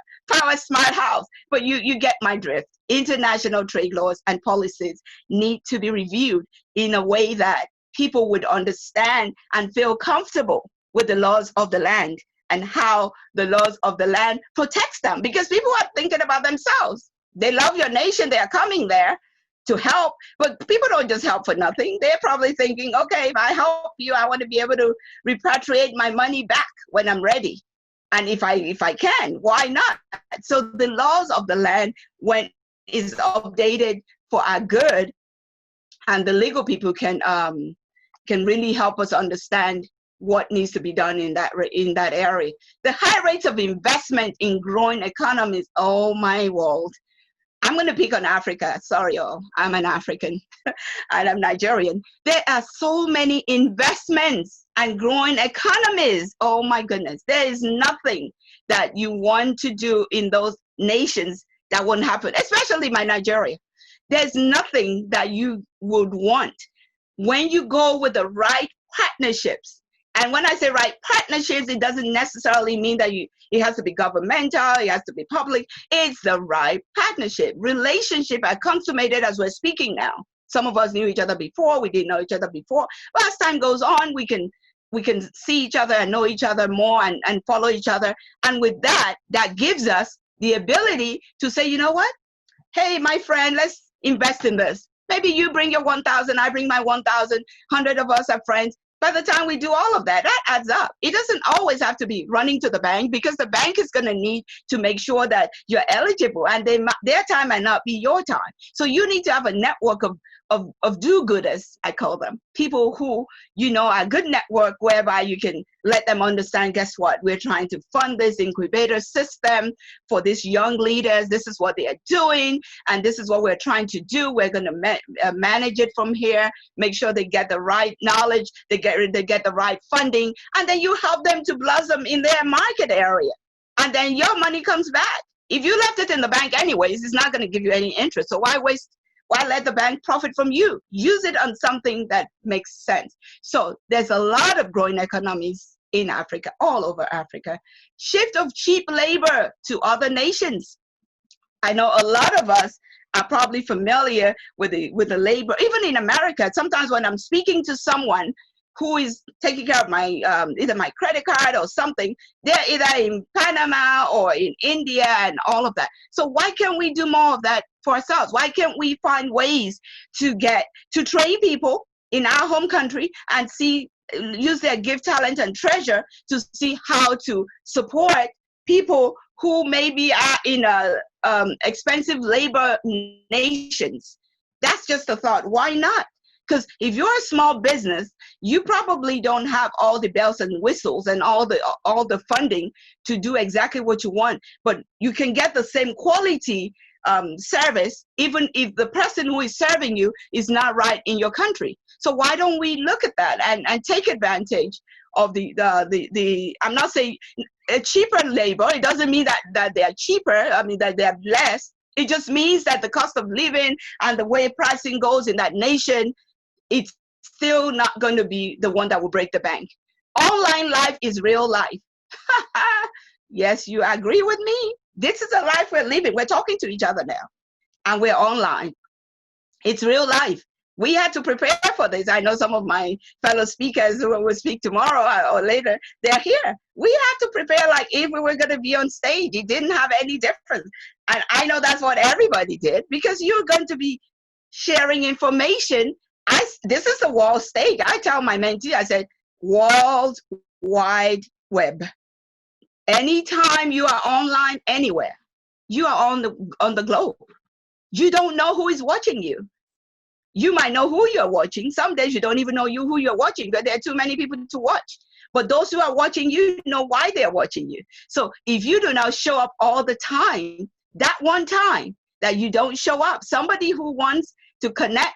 smart house. But you get my drift. International trade laws and policies need to be reviewed in a way that people would understand and feel comfortable with the laws of the land and how the laws of the land protects them, because people are thinking about themselves. They love your nation. They are coming there to help, but people don't just help for nothing. They're probably thinking, okay, if I help you, I want to be able to repatriate my money back when I'm ready. And if I can, why not? So the laws of the land, when is updated for our good, and the legal people can can really help us understand what needs to be done in that area. The high rates of investment in growing economies, oh my world. I'm going to pick on Africa. Sorry, y'all. I'm an African and I'm Nigerian. There are so many investments and growing economies. Oh my goodness. There is nothing that you want to do in those nations that won't happen, especially my Nigeria. There's nothing that you would want when you go with the right partnerships. And when I say right partnerships, it doesn't necessarily mean that it has to be governmental, it has to be public. It's the right partnership. Relationship are consummated as we're speaking now. Some of us knew each other before, we didn't know each other before. But as time goes on, we can see each other and know each other more and follow each other. And with that, that gives us the ability to say, you know what? Hey, my friend, let's invest in this. Maybe you bring your 1,000, I bring my 1,000, 100 of us are friends. By the time we do all of that, that adds up. It doesn't always have to be running to the bank, because the bank is going to need to make sure that you're eligible, and their time might not be your time. So you need to have a network of do-gooders, I call them. People who, are a good network whereby you can let them understand, guess what? We're trying to fund this incubator system for these young leaders. This is what they are doing, and this is what we're trying to do. We're going to manage it from here, make sure they get the right knowledge, they get the right funding, and then you help them to blossom in their market area. And then your money comes back. If you left it in the bank anyways, it's not going to give you any interest. So why let the bank profit from you? Use it on something that makes sense. So there's a lot of growing economies in Africa, all over Africa. Shift of cheap labor to other nations. I know a lot of us are probably familiar with the labor, even in America. Sometimes when I'm speaking to someone who is taking care of my either my credit card or something, they're either in Panama or in India and all of that. So why can't we do more of that for ourselves? Why can't we find ways to train people in our home country and use their gift, talent, and treasure to see how to support people who maybe are in expensive labor nations? That's just a thought. Why not? Because if you're a small business, you probably don't have all the bells and whistles and all the funding to do exactly what you want. But you can get the same quality service, even if the person who is serving you is not right in your country. So why don't we look at that and take advantage of the I'm not saying a cheaper labor. It doesn't mean that they are cheaper. I mean that they are less. It just means that the cost of living and the way pricing goes in that nation, it's still not going to be the one that will break the bank. Online life is real life. Yes, you agree with me? This is a life we're living. We're talking to each other now, and we're online. It's real life. We had to prepare for this. I know some of my fellow speakers who will speak tomorrow or later, they're here. We had to prepare like if we were going to be on stage. It didn't have any difference. And I know that's what everybody did, because you're going to be sharing information. This is the world stage. I tell my mentee, I said, World Wide Web. Anytime you are online, anywhere, you are on the globe. You don't know who is watching you. You might know who you're watching. Some days you don't even know who you're watching, because there are too many people to watch. But those who are watching you know why they're watching you. So if you do not show up all the time, that one time that you don't show up, somebody who wants to connect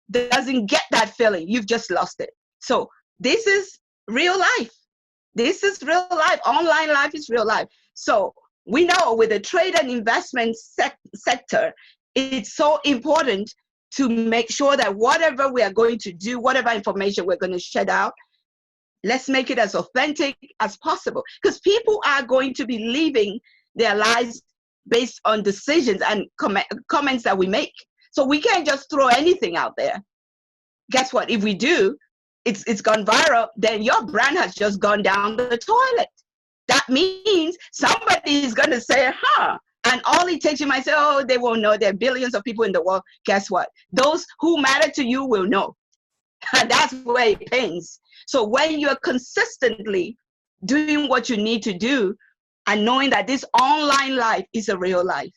doesn't get that feeling. You've just lost it. So this is real life. This is real life. Online life is real life. So we know with the trade and investment sector, it's so important to make sure that whatever we are going to do, whatever information we're going to shed out, let's make it as authentic as possible. Because people are going to be living their lives based on decisions and comments that we make. So we can't just throw anything out there. Guess what? If we do, it's gone viral, then your brand has just gone down the toilet. That means somebody is going to say, and all it takes, you might say, oh, they won't know. There are billions of people in the world. Guess what? Those who matter to you will know. And that's where it pains. So when you're consistently doing what you need to do and knowing that this online life is a real life,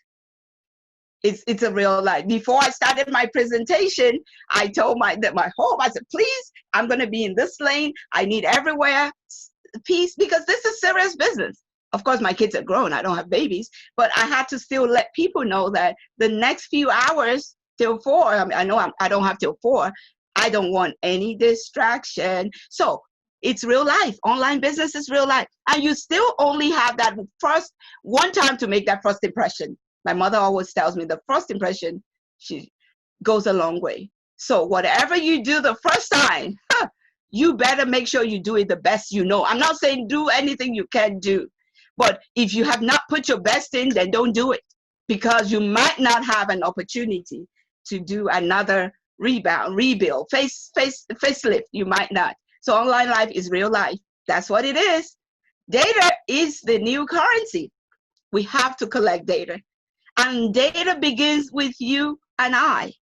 It's a real life. Before I started my presentation, I told my home, I said, please, I'm going to be in this lane. I need everywhere peace, because this is serious business. Of course, my kids are grown. I don't have babies, but I had to still let people know that the next few hours till 4, I know I don't have till 4. I don't want any distraction. So it's real life. Online business is real life. And you still only have that first one time to make that first impression. My mother always tells me the first impression, she goes a long way. So whatever you do the first time, you better make sure you do it the best you know. I'm not saying do anything you can't do, but if you have not put your best in, then don't do it, because you might not have an opportunity to do another rebound, rebuild, facelift. You might not. So online life is real life. That's what it is. Data is the new currency. We have to collect data. And data begins with you and I.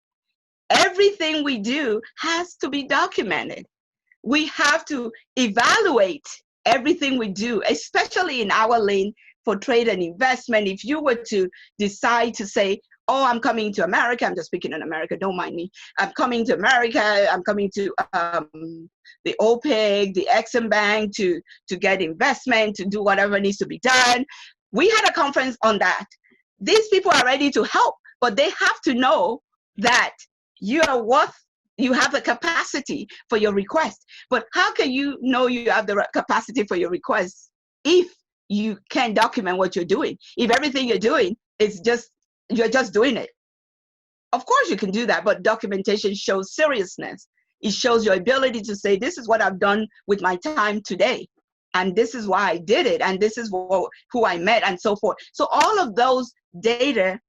Everything we do has to be documented. We have to evaluate everything we do, especially in our lane for trade and investment. If you were to decide to say, oh, I'm coming to America, I'm just speaking in America, don't mind me. I'm coming to America, I'm coming to the OPEC, the Exim Bank to get investment, to do whatever needs to be done. We had a conference on that. These people are ready to help, but they have to know that you are worth, you have the capacity for your request. But how can you know you have the capacity for your request if you can't document what you're doing? If everything you're doing is just, you're just doing it. Of course you can do that, but documentation shows seriousness. It shows your ability to say, this is what I've done with my time today, and this is why I did it, and this is who I met, and so forth. So all of those data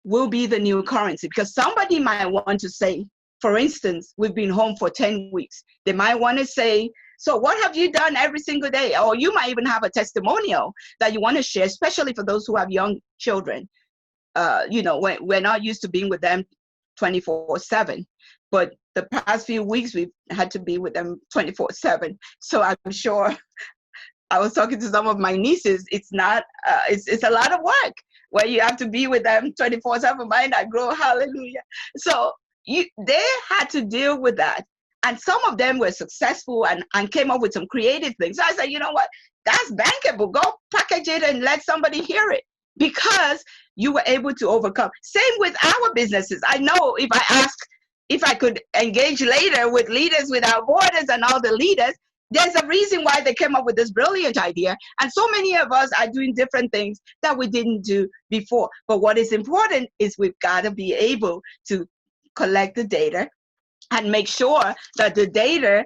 will be the new currency, because somebody might want to say, for instance, we've been home for 10 weeks. They might want to say, so what have you done every single day? Or you might even have a testimonial that you want to share, especially for those who have young children. You know, we're not used to being with them 24/7, but the past few weeks we've had to be with them 24/7. So I'm sure, I was talking to some of my nieces, it's not, it's a lot of work where you have to be with them 24/7. Mine, I grow, hallelujah. So they had to deal with that. And some of them were successful and came up with some creative things. So I said, you know what, that's bankable. Go package it and let somebody hear it, because you were able to overcome. Same with our businesses. I know if I ask if I could engage later with Leaders Without Borders and all the leaders, there's a reason why they came up with this brilliant idea. And so many of us are doing different things that we didn't do before. But what is important is we've got to be able to collect the data and make sure that the data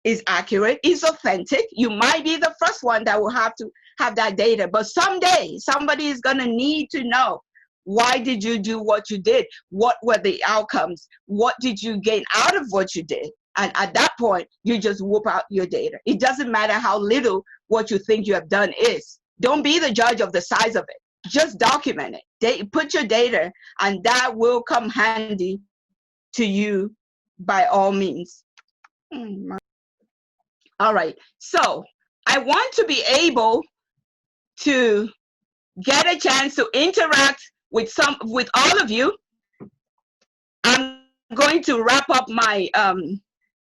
is accurate, is authentic. You might be the first one that will have to have that data, but someday somebody is going to need to know, why did you do what you did? What were the outcomes? What did you gain out of what you did? And at that point, you just whoop out your data. It doesn't matter how little what you think you have done is. Don't be the judge of the size of it. Just document it. Put your data, and that will come handy to you by all means. All right, so I want to be able to get a chance to interact with all of you. I'm going to wrap up my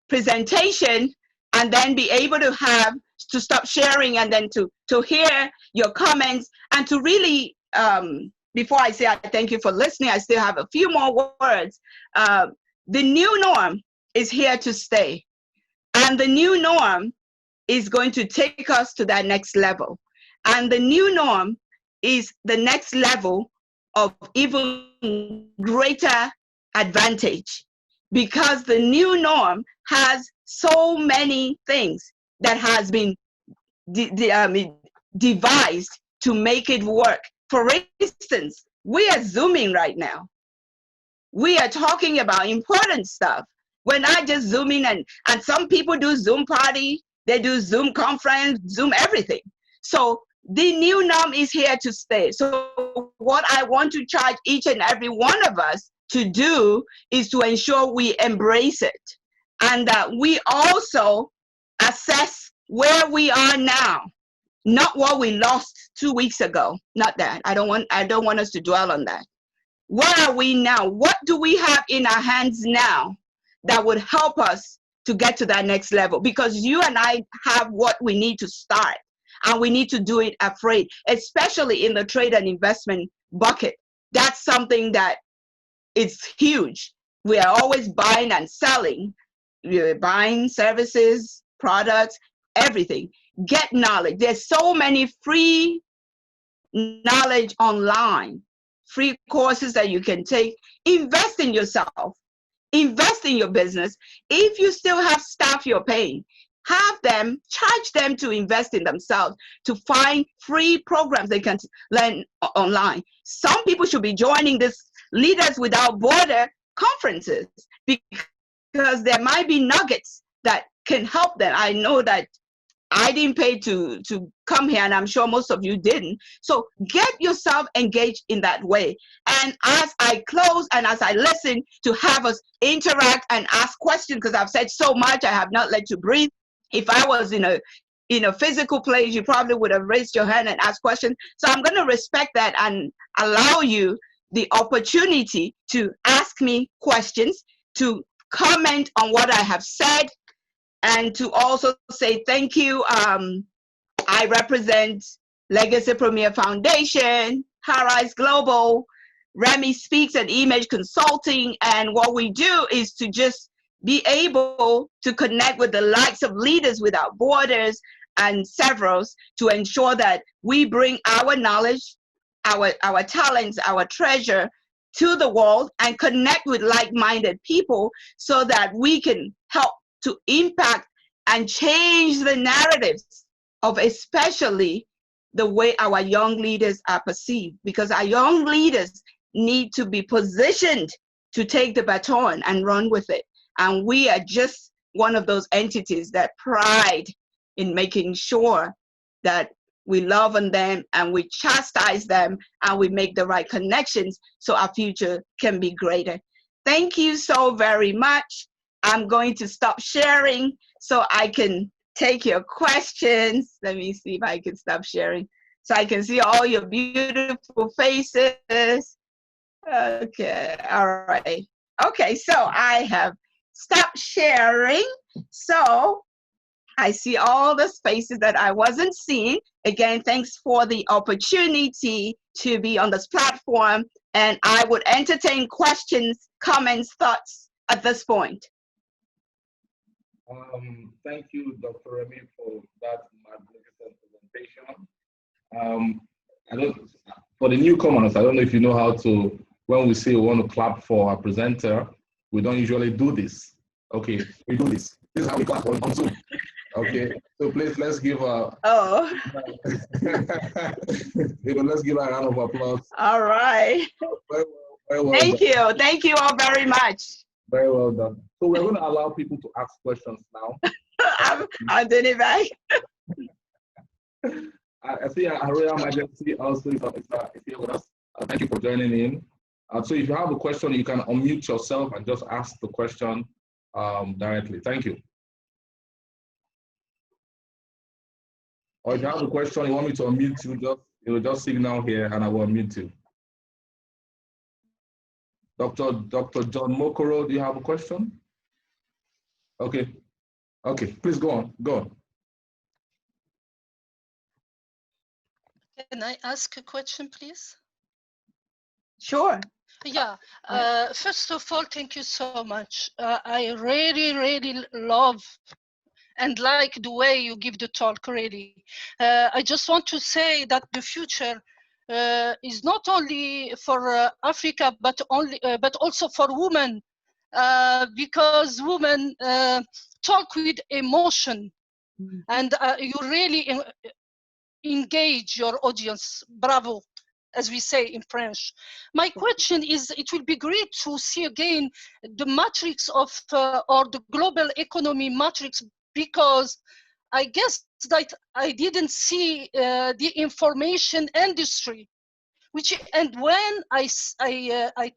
presentation and then be able to stop sharing, and then to hear your comments, and to really, before I say I thank you for listening, I still have a few more words. The new norm is here to stay. And the new norm is going to take us to that next level. And the new norm is the next level of even greater advantage, because the new norm has so many things that has been devised to make it work. For instance, we are Zooming right now. We are talking about important stuff. We're not just Zooming, and some people do Zoom party, they do Zoom conference, Zoom everything. So the new norm is here to stay. So what I want to charge each and every one of us to do is to ensure we embrace it, and that we also assess where we are now, not what we lost 2 weeks ago. Not that. I don't want us to dwell on that. Where are we now? What do we have in our hands now that would help us to get to that next level? Because you and I have what we need to start, and we need to do it afraid, especially in the trade and investment bucket. That's something that is huge. We are always buying and selling. We're buying services, products, everything. Get knowledge. There's so many free knowledge online, free courses that you can take. Invest in yourself. Invest in your business. If you still have staff you're paying, have them, charge them to invest in themselves, to find free programs they can learn online. Some people should be joining this Leaders Without Border conferences, because there might be nuggets that can help them. I know that I didn't pay to come here, and I'm sure most of you didn't. So get yourself engaged in that way. And as I close and as I listen to have us interact and ask questions, because I've said so much, I have not let you breathe. If I was in a physical place, you probably would have raised your hand and asked questions. So I'm going to respect that and allow you the opportunity to ask me questions, to comment on what I have said, and to also say thank you. I represent Legacy Premier Foundation, Harrise Global, Remi Speaks, and Image Consulting. And what we do is to just be able to connect with the likes of Leaders Without Borders and several, to ensure that we bring our knowledge, our talents, our treasure to the world, and connect with like-minded people so that we can help to impact and change the narratives of especially the way our young leaders are perceived, because our young leaders need to be positioned to take the baton and run with it. And we are just one of those entities that pride in making sure that we love on them and we chastise them and we make the right connections so our future can be greater. Thank you so very much. I'm going to stop sharing so I can take your questions. Let me see if I can stop sharing so I can see all your beautiful faces. Okay, all right. Okay, so I have stopped sharing. So I see all the spaces that I wasn't seeing. Again, thanks for the opportunity to be on this platform. And I would entertain questions, comments, thoughts at this point. Thank you, Dr. Remi, for that magnificent presentation. For the newcomers, I don't know if you know how to, when we say we want to clap for a presenter, we don't usually do this. Okay, we do this. This is how we clap on Zoom. Okay, so please let's give a let's give a round of applause. All right. Very well Thank done. you. Thank you all very much. Very well done. So we're going to allow people to ask questions now. I'm doing it back. I see Her Royal Majesty also is here with us. Thank you for joining in. So if you have a question, you can unmute yourself and just ask the question directly. Thank you. Or if you have a question, you want me to unmute you, just signal here and I will unmute you. Dr. John Mokoro, do you have a question? Okay. Okay, please go on. Go on. Can I ask a question, please? Sure. Yeah. First of all, thank you so much. I really, really love and like the way you give the talk, really. I just want to say that the future is not only for Africa, but also for women, because women talk with emotion, and you really engage your audience. Bravo, as we say in French. My question is, it will be great to see again the matrix of, or the global economy matrix, because I guess that I didn't see the information industry, and when I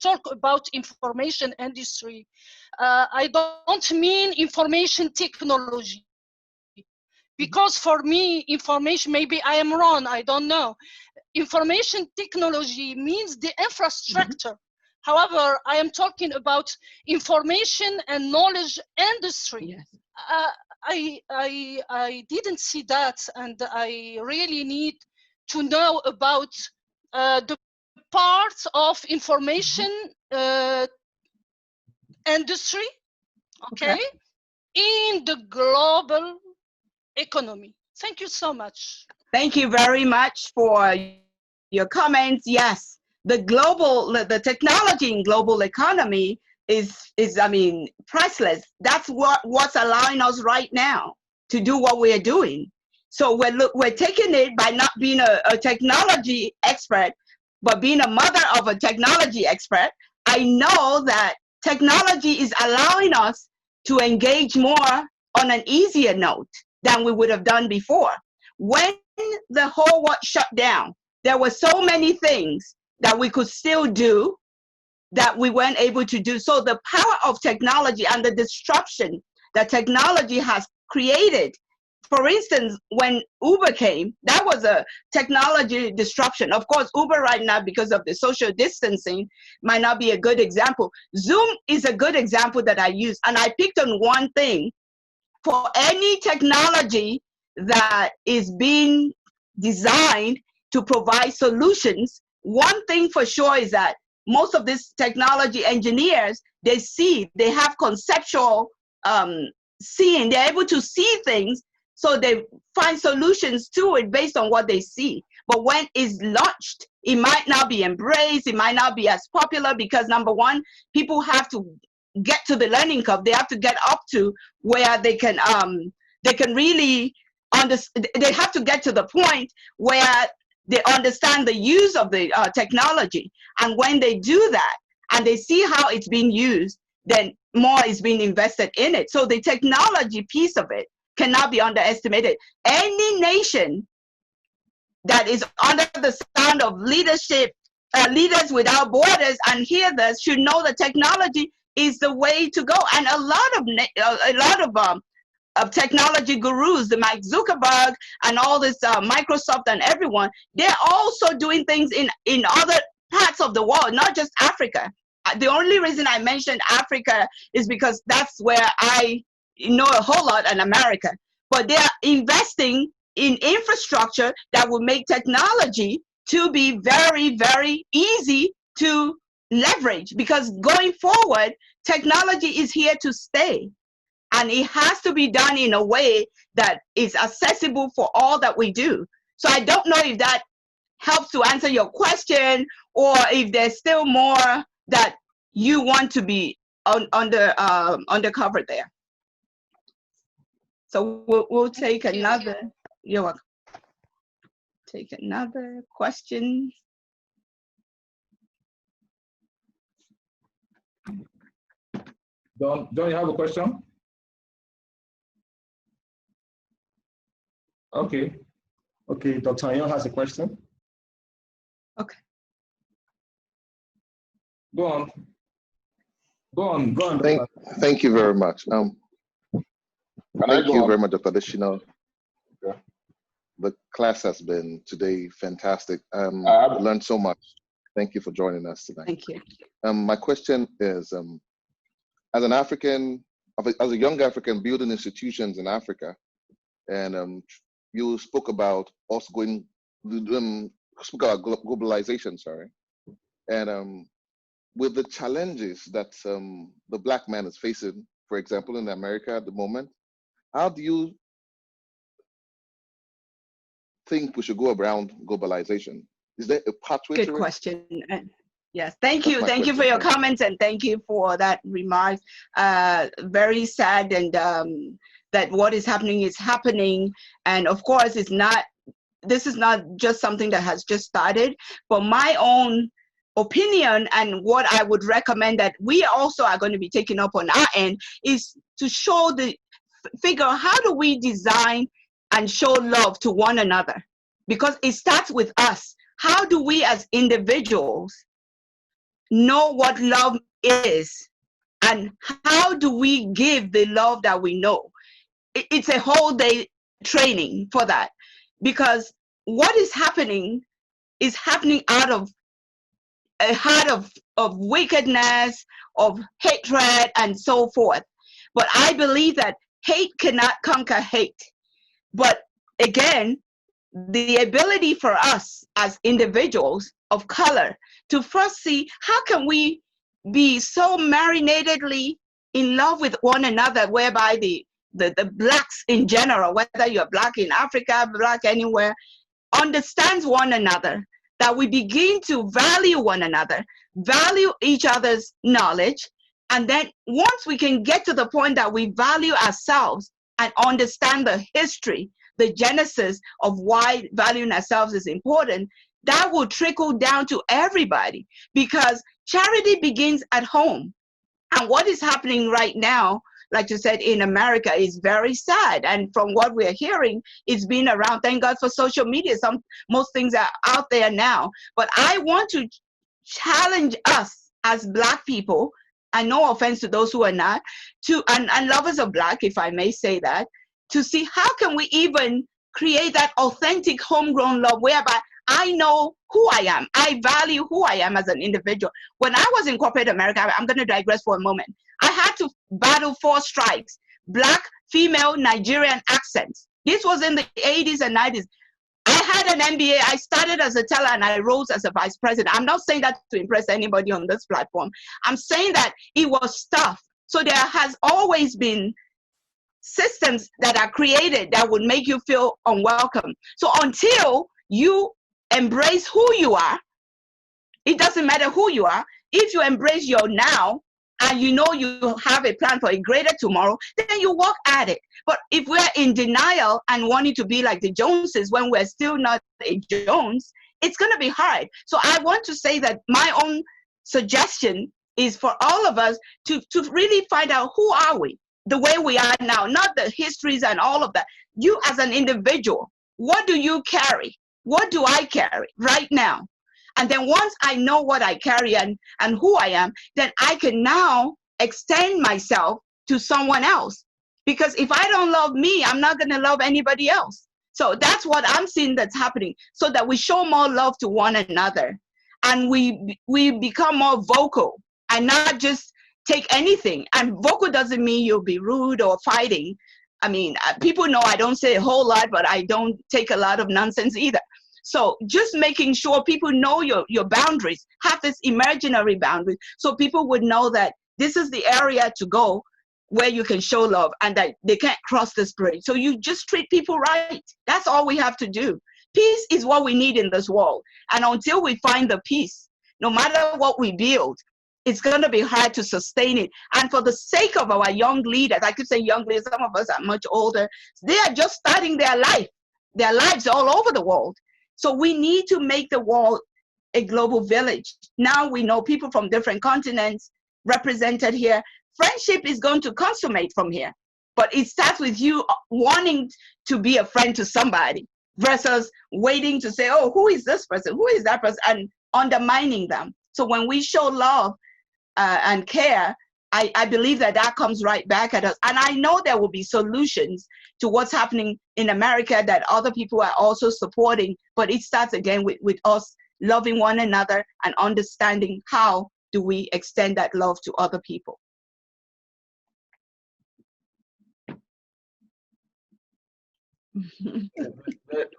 talk about information industry, I don't mean information technology, because for me, information, maybe I am wrong, I don't know. Information technology means the infrastructure However, I am talking about information and knowledge industry. Yes. I didn't see that, and I really need to know about the parts of information industry, okay, in the global economy. Thank you so much. Thank you very much for your comments. Yes, the technology in global economy is I mean, priceless. That's what's allowing us right now to do what we're doing. So we're taking it by not being a technology expert, but being a mother of a technology expert. I know that technology is allowing us to engage more on an easier note than we would have done before. When the whole world shut down, there were so many things that we could still do that we weren't able to do. So the power of technology and the disruption that technology has created. For instance, when Uber came, that was a technology disruption. Of course, Uber right now, because of the social distancing, might not be a good example. Zoom is a good example that I use. And I picked on one thing. For any technology that is being designed to provide solutions, one thing for sure is that most of these technology engineers, they have conceptual seeing. They're able to see things, so they find solutions to it based on what they see. But when it's launched, it might not be embraced, it might not be as popular because, number one, people have to get to the learning curve. They have to get up to where they can really understand. They have to get to the point where they understand the use of the technology. And when they do that and they see how it's being used, then more is being invested in it. So the technology piece of it cannot be underestimated. Any nation that is under the sound of leadership, Leaders Without Borders, and hear this should know that technology is the way to go. And a lot of technology gurus, the Mike Zuckerberg and all this Microsoft and everyone, they're also doing things in other parts of the world, not just Africa. The only reason I mentioned Africa is because that's where I know a whole lot in America. But they're investing in infrastructure that will make technology to be very, very easy to leverage, because going forward, technology is here to stay. And it has to be done in a way that is accessible for all that we do. So I don't know if that helps to answer your question, or if there's still more that you want to be undercovered there. So we'll take another. You're welcome. Take another question. Don, you have a question? Okay. Okay, Dr. Ayon has a question. Okay. Go on. Thank you very much. Thank you very much, Dr. Adeshina. Yeah. The class has been today fantastic. I learned so much. Thank you for joining us tonight. Thank you. My question is, as an African, as a young African building institutions in Africa, and you spoke about us spoke about globalization, sorry, and with the challenges that the Black man is facing, for example, in America at the moment, how do you think we should go around globalization? Is there a pathway to it? Good question. Yes, thank you. Thank you for your comments, and thank you for that remark. Very sad, and that what is happening. And of course, this is not just something that has just started, but my own opinion and what I would recommend that we also are going to be taking up on our end is to figure out how do we design and show love to one another, because it starts with us. How do we as individuals know what love is, and how do we give the love that we know? It's a whole day training for that, because what is happening out of a heart of wickedness, of hatred, and so forth. But I believe that hate cannot conquer hate. But again, the ability for us as individuals of color to first see how can we be so marinatedly in love with one another, whereby the blacks in general, whether you're black in Africa, black anywhere, understands one another, that we begin to value one another, value each other's knowledge. And then once we can get to the point that we value ourselves and understand the history, the genesis of why valuing ourselves is important, that will trickle down to everybody, because charity begins at home. And what is happening right now, like you said, in America is very sad. And from what we're hearing, it's been around. Thank God for social media. Most things are out there now. But I want to challenge us as Black people, and no offense to those who are not, and lovers of Black, if I may say that, to see how can we even create that authentic homegrown love whereby I know who I am. I value who I am as an individual. When I was in corporate America, I'm going to digress for a moment. I had to battle 4 strikes: Black, female, Nigerian accents. This was in the 80s and 90s. I had an MBA. I started as a teller and I rose as a vice president. I'm not saying that to impress anybody on this platform. I'm saying that it was tough. So there has always been systems that are created that would make you feel unwelcome. So until you embrace who you are, it doesn't matter who you are. If you embrace your now and you know you have a plan for a greater tomorrow, then you work at it. But if we're in denial and wanting to be like the Joneses when we're still not a Jones, it's going to be hard. So I want to say that my own suggestion is for all of us to really find out who are we, the way we are now, not the histories and all of that. You as an individual, what do you carry? What do I carry right now? And then once I know what I carry and who I am, then I can now extend myself to someone else. Because if I don't love me, I'm not going to love anybody else. So that's what I'm seeing that's happening, so that we show more love to one another and we become more vocal and not just take anything. And vocal doesn't mean you'll be rude or fighting. I mean, people know I don't say a whole lot, but I don't take a lot of nonsense either. So just making sure people know your boundaries, have this imaginary boundary, so people would know that this is the area to go where you can show love and that they can't cross this bridge. So you just treat people right. That's all we have to do. Peace is what we need in this world. And until we find the peace, no matter what we build, it's going to be hard to sustain it. And for the sake of our young leaders, I could say young leaders, some of us are much older, they are just starting their lives all over the world. So we need to make the world a global village. Now we know people from different continents represented here. Friendship is going to consummate from here. But it starts with you wanting to be a friend to somebody versus waiting to say, oh, who is this person? Who is that person? And undermining them. So when we show love and care, I believe that comes right back at us. And I know there will be solutions to what's happening in America that other people are also supporting. But it starts again with us loving one another and understanding how do we extend that love to other people.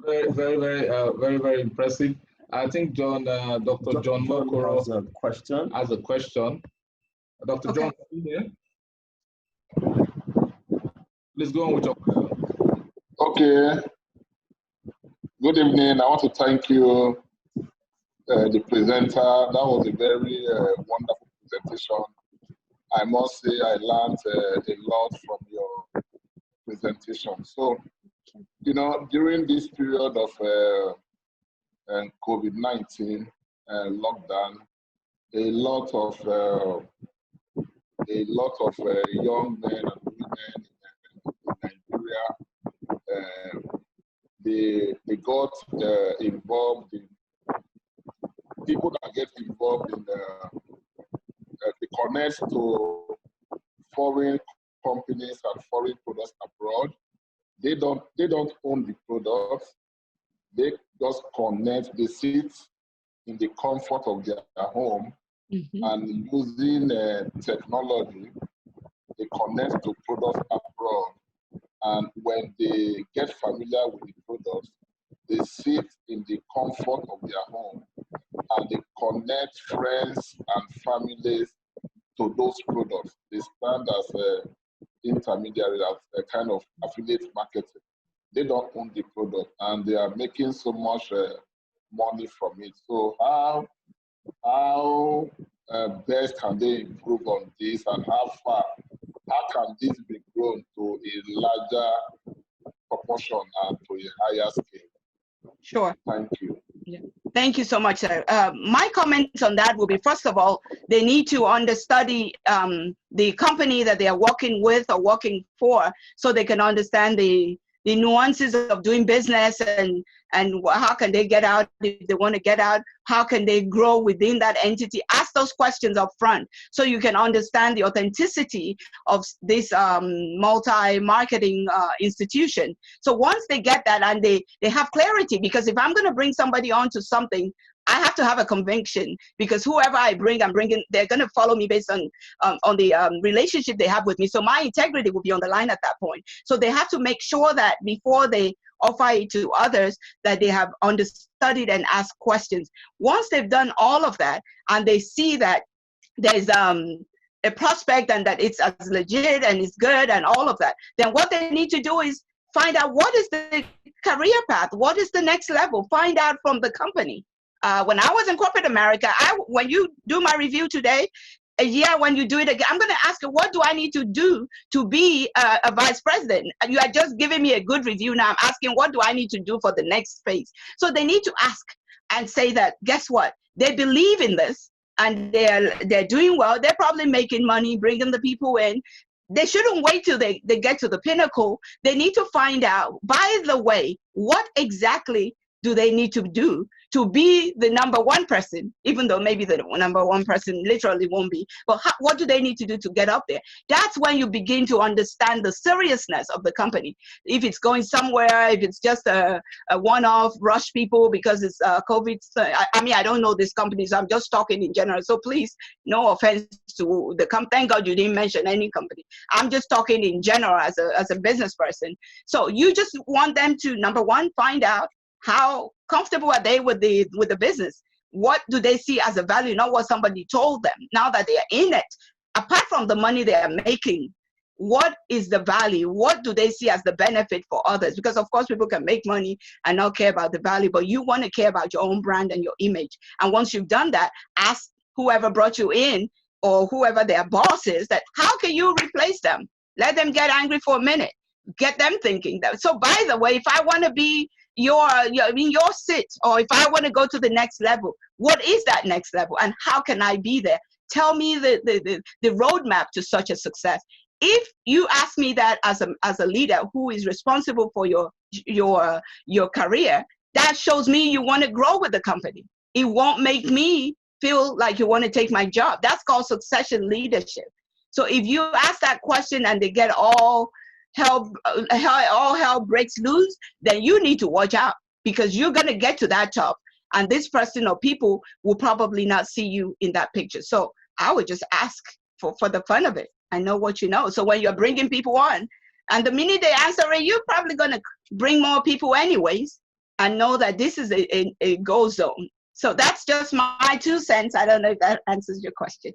Very impressive. I think Dr. John Mokoro has a question. Dr. Okay. John, are you here? Please go on with your question. Okay. Good evening. I want to thank you, the presenter. That was a very wonderful presentation. I must say I learned a lot from your presentation. So, you know, during this period of COVID-19 lockdown, a lot of young men and women in Nigeria, they got involved in, people that get involved in the connect to foreign companies and foreign products abroad. They don't own the products. They just connect, they sit in the comfort of their home and using technology, they connect to products abroad. And when they get familiar with the products, they sit in the comfort of their home and they connect friends and families to those products. They stand as intermediary, as a kind of affiliate marketing. They don't own the product and they are making so much money from it. So how best can they improve on this, and how can this be grown to a larger proportion and to a higher scale? Sure. Thank you. Yeah. Thank you so much, sir. My comments on that will be, first of all, they need to understudy the company that they are working with or working for, so they can understand the nuances of doing business, and how can they get out if they want to get out, how can they grow within that entity. Ask those questions up front so you can understand the authenticity of this multi-marketing institution. So once they get that and they have clarity, because if I'm going to bring somebody onto something, I have to have a conviction, because whoever I'm bringing, they're going to follow me based on the relationship they have with me. So my integrity will be on the line at that point. So they have to make sure that before they offer it to others, that they have understudied and asked questions. Once they've done all of that and they see that there's a prospect and that it's as legit and it's good and all of that, then what they need to do is find out what is the career path, what is the next level, find out from the company. When I was in corporate America, when you do my review today, a year when you do it again, I'm going to ask you, what do I need to do to be a vice president? And you are just giving me a good review. Now I'm asking, what do I need to do for the next phase? So they need to ask and say that, guess what? They believe in this and they're doing well. They're probably making money, bringing the people in. They shouldn't wait till they get to the pinnacle. They need to find out, by the way, what exactly do they need to do to be the number one person, even though maybe the number one person literally won't be, but what do they need to do to get up there? That's when you begin to understand the seriousness of the company. If it's going somewhere, if it's just a one-off rush people because it's COVID. I mean, I don't know these companies. I'm just talking in general. So please, no offense to the company. Thank God you didn't mention any company. I'm just talking in general as a business person. So you just want them to, number one, find out how comfortable are they with the business? What do they see as a value, not what somebody told them. Now that they are in it, apart from the money they are making, what is the value? What do they see as the benefit for others? Because of course people can make money and not care about the value, but you want to care about your own brand and your image. And once you've done that, ask whoever brought you in or whoever their boss is, that how can you replace them? Let them get angry for a minute. Get them thinking that. So by the way, if I want to be your seat, or if I want to go to the next level, what is that next level and how can I be there? Tell me the roadmap to such a success. If you ask me that as a leader who is responsible for your career, that shows me you want to grow with the company. It won't make me feel like you want to take my job. That's called succession leadership. So if you ask that question and they get all hell breaks loose, then you need to watch out, because you're going to get to that top and this person or people will probably not see you in that picture. So I would just ask for the fun of it. I know what you know. So when you're bringing people on and the minute they answer it, you're probably going to bring more people anyways and know that this is a go zone. So that's just my 2 cents. I don't know if that answers your question.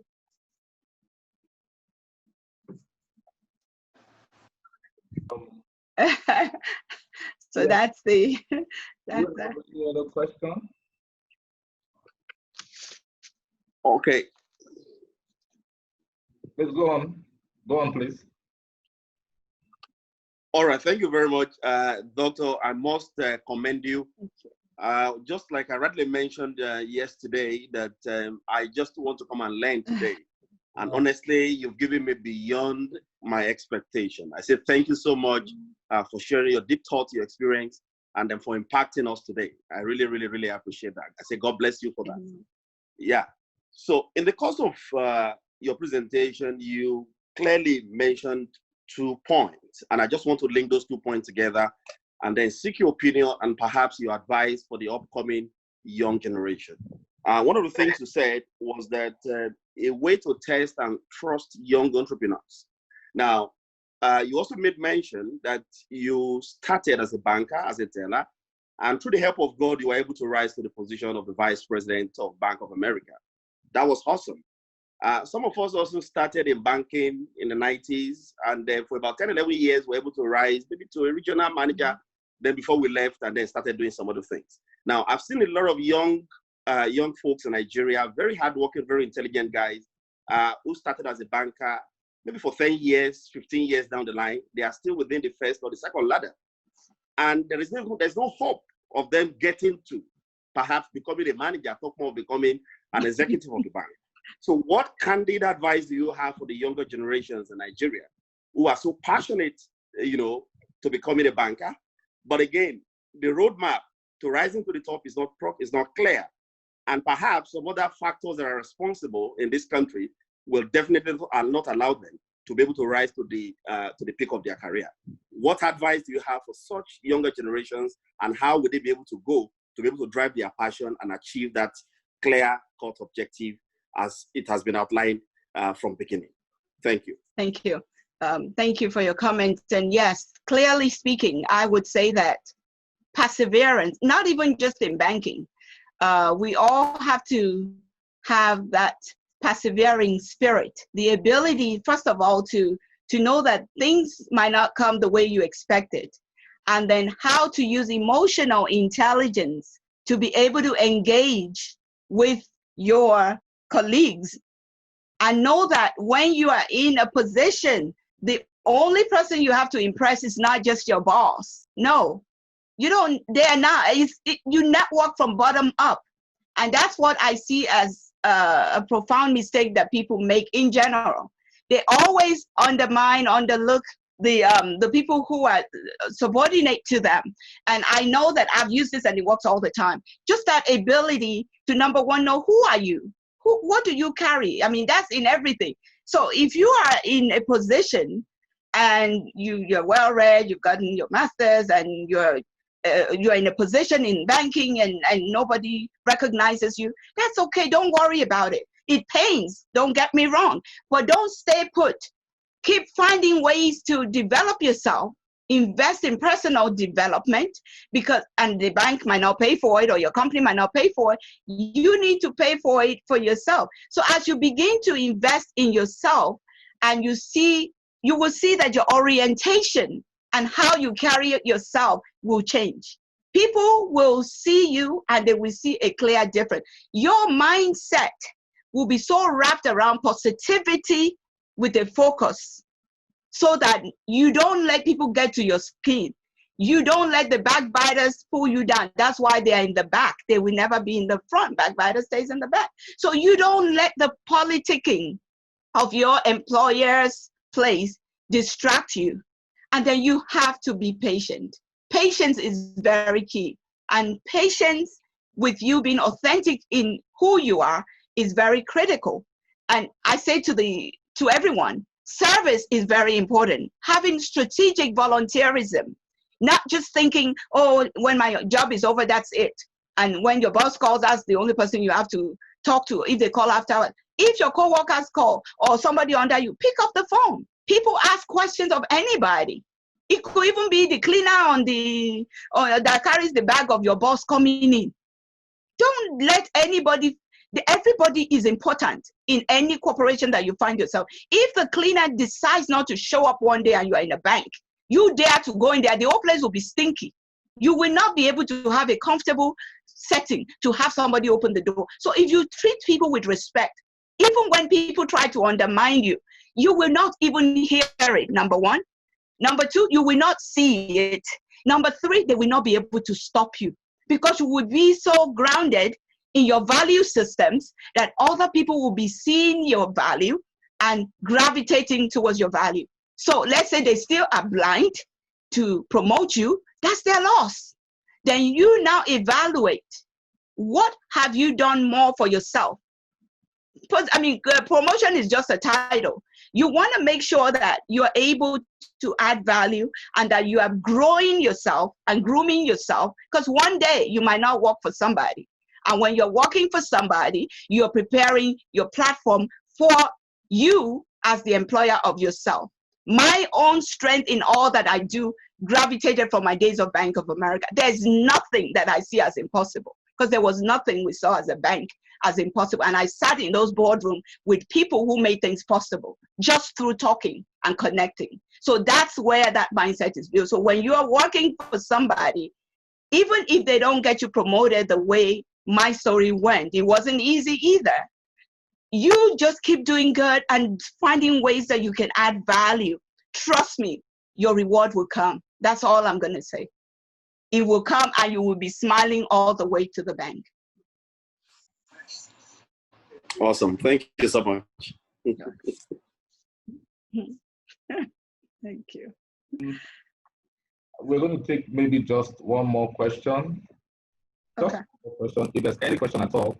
So that's the Any other question? Okay. Let's go on. Go on, please. All right. Thank you very much, Doctor. I must commend you. Just like I rightly mentioned yesterday, that I just want to come and learn today. And honestly, you've given me beyond my expectation. I say thank you so much for sharing your deep thoughts, your experience, and then for impacting us today. I really, really, really appreciate that. I say God bless you for that. Yeah. So in the course of your presentation, you clearly mentioned 2 points, and I just want to link those 2 points together and then seek your opinion and perhaps your advice for the upcoming young generation. One of the things you said was that a way to test and trust young entrepreneurs. Now, you also made mention that you started as a banker, as a teller, and through the help of God, you were able to rise to the position of the Vice President of Bank of America. That was awesome. Some of us also started in banking in the 90s, and then for about 10, 11 years, we were able to rise maybe to a regional manager, then before we left, and then started doing some other things. Now, I've seen a lot of young folks in Nigeria, very hardworking, very intelligent guys who started as a banker, maybe for 10 years, 15 years down the line, they are still within the first or the second ladder. And there's no hope of them getting to perhaps becoming a manager, talk more of becoming an executive of the bank. So what candid advice do you have for the younger generations in Nigeria who are so passionate, to becoming a banker? But again, the roadmap to rising to the top is not clear. And perhaps some other factors that are responsible in this country will definitely not allow them to be able to rise to the peak of their career. What advice do you have for such younger generations, and how would they be able to go to be able to drive their passion and achieve that clear-cut objective as it has been outlined from beginning? Thank you. Thank you. Thank you for your comments. And yes, clearly speaking, I would say that perseverance, not even just in banking, we all have to have that persevering spirit, the ability, first of all, to know that things might not come the way you expected, and then how to use emotional intelligence to be able to engage with your colleagues, and know that when you are in a position, the only person you have to impress is not just your boss. No, you don't, they're not, you network from bottom up. And that's what I see as a profound mistake that people make in general. They always undermine, underlook the people who are subordinate to them. And I know that I've used this and it works all the time. Just that ability to, number one, know who are you? What do you carry? I mean, that's in everything. So if you are in a position and you're well-read, you've gotten your master's, and you're in a position in banking and nobody recognizes you, that's okay. Don't worry about it. It pains, don't get me wrong, but don't stay put. Keep finding ways to develop yourself, invest in personal development, and the bank might not pay for it, or your company might not pay for it. You need to pay for it for yourself. So as you begin to invest in yourself, and you will see that your orientation and how you carry yourself will change. People will see you and they will see a clear difference. Your mindset will be so wrapped around positivity with a focus, so that you don't let people get to your skin. You don't let the backbiters pull you down. That's why they are in the back. They will never be in the front. Backbiter stays in the back. So you don't let the politicking of your employer's place distract you. And then you have to be patient. Patience is very key. And patience with you being authentic in who you are is very critical. And I say to everyone, service is very important. Having strategic volunteerism, not just thinking, oh, when my job is over, that's it. And when your boss calls, that's the only person you have to talk to. If they call after, if your coworkers call or somebody under you, pick up the phone. People ask questions of anybody. It could even be the cleaner that carries the bag of your boss coming in. Don't let anybody. Everybody is important in any corporation that you find yourself. If the cleaner decides not to show up one day and you are in a bank, you dare to go in there, the whole place will be stinky. You will not be able to have a comfortable setting to have somebody open the door. So if you treat people with respect, even when people try to undermine you, you will not even hear it, number one. Number two, you will not see it. Number three, they will not be able to stop you, because you will be so grounded in your value systems that other people will be seeing your value and gravitating towards your value. So let's say they still are blind to promote you, that's their loss. Then you now evaluate, what have you done more for yourself? Because, I mean, promotion is just a title. You want to make sure that you're able to add value and that you are growing yourself and grooming yourself, because one day you might not work for somebody. And when you're working for somebody, you're preparing your platform for you as the employer of yourself. My own strength in all that I do gravitated from my days of Bank of America. There's nothing that I see as impossible, because there was nothing we saw as a bank as impossible. And I sat in those boardrooms with people who made things possible just through talking and connecting. So that's where that mindset is built. So when you are working for somebody, even if they don't get you promoted the way my story went, it wasn't easy either. You just keep doing good and finding ways that you can add value. Trust me, your reward will come. That's all I'm going to say. It will come and you will be smiling all the way to the bank. Awesome. Thank you so much. Thank you. We're going to take maybe just one more question. Just Okay. one question, if there's any question at all.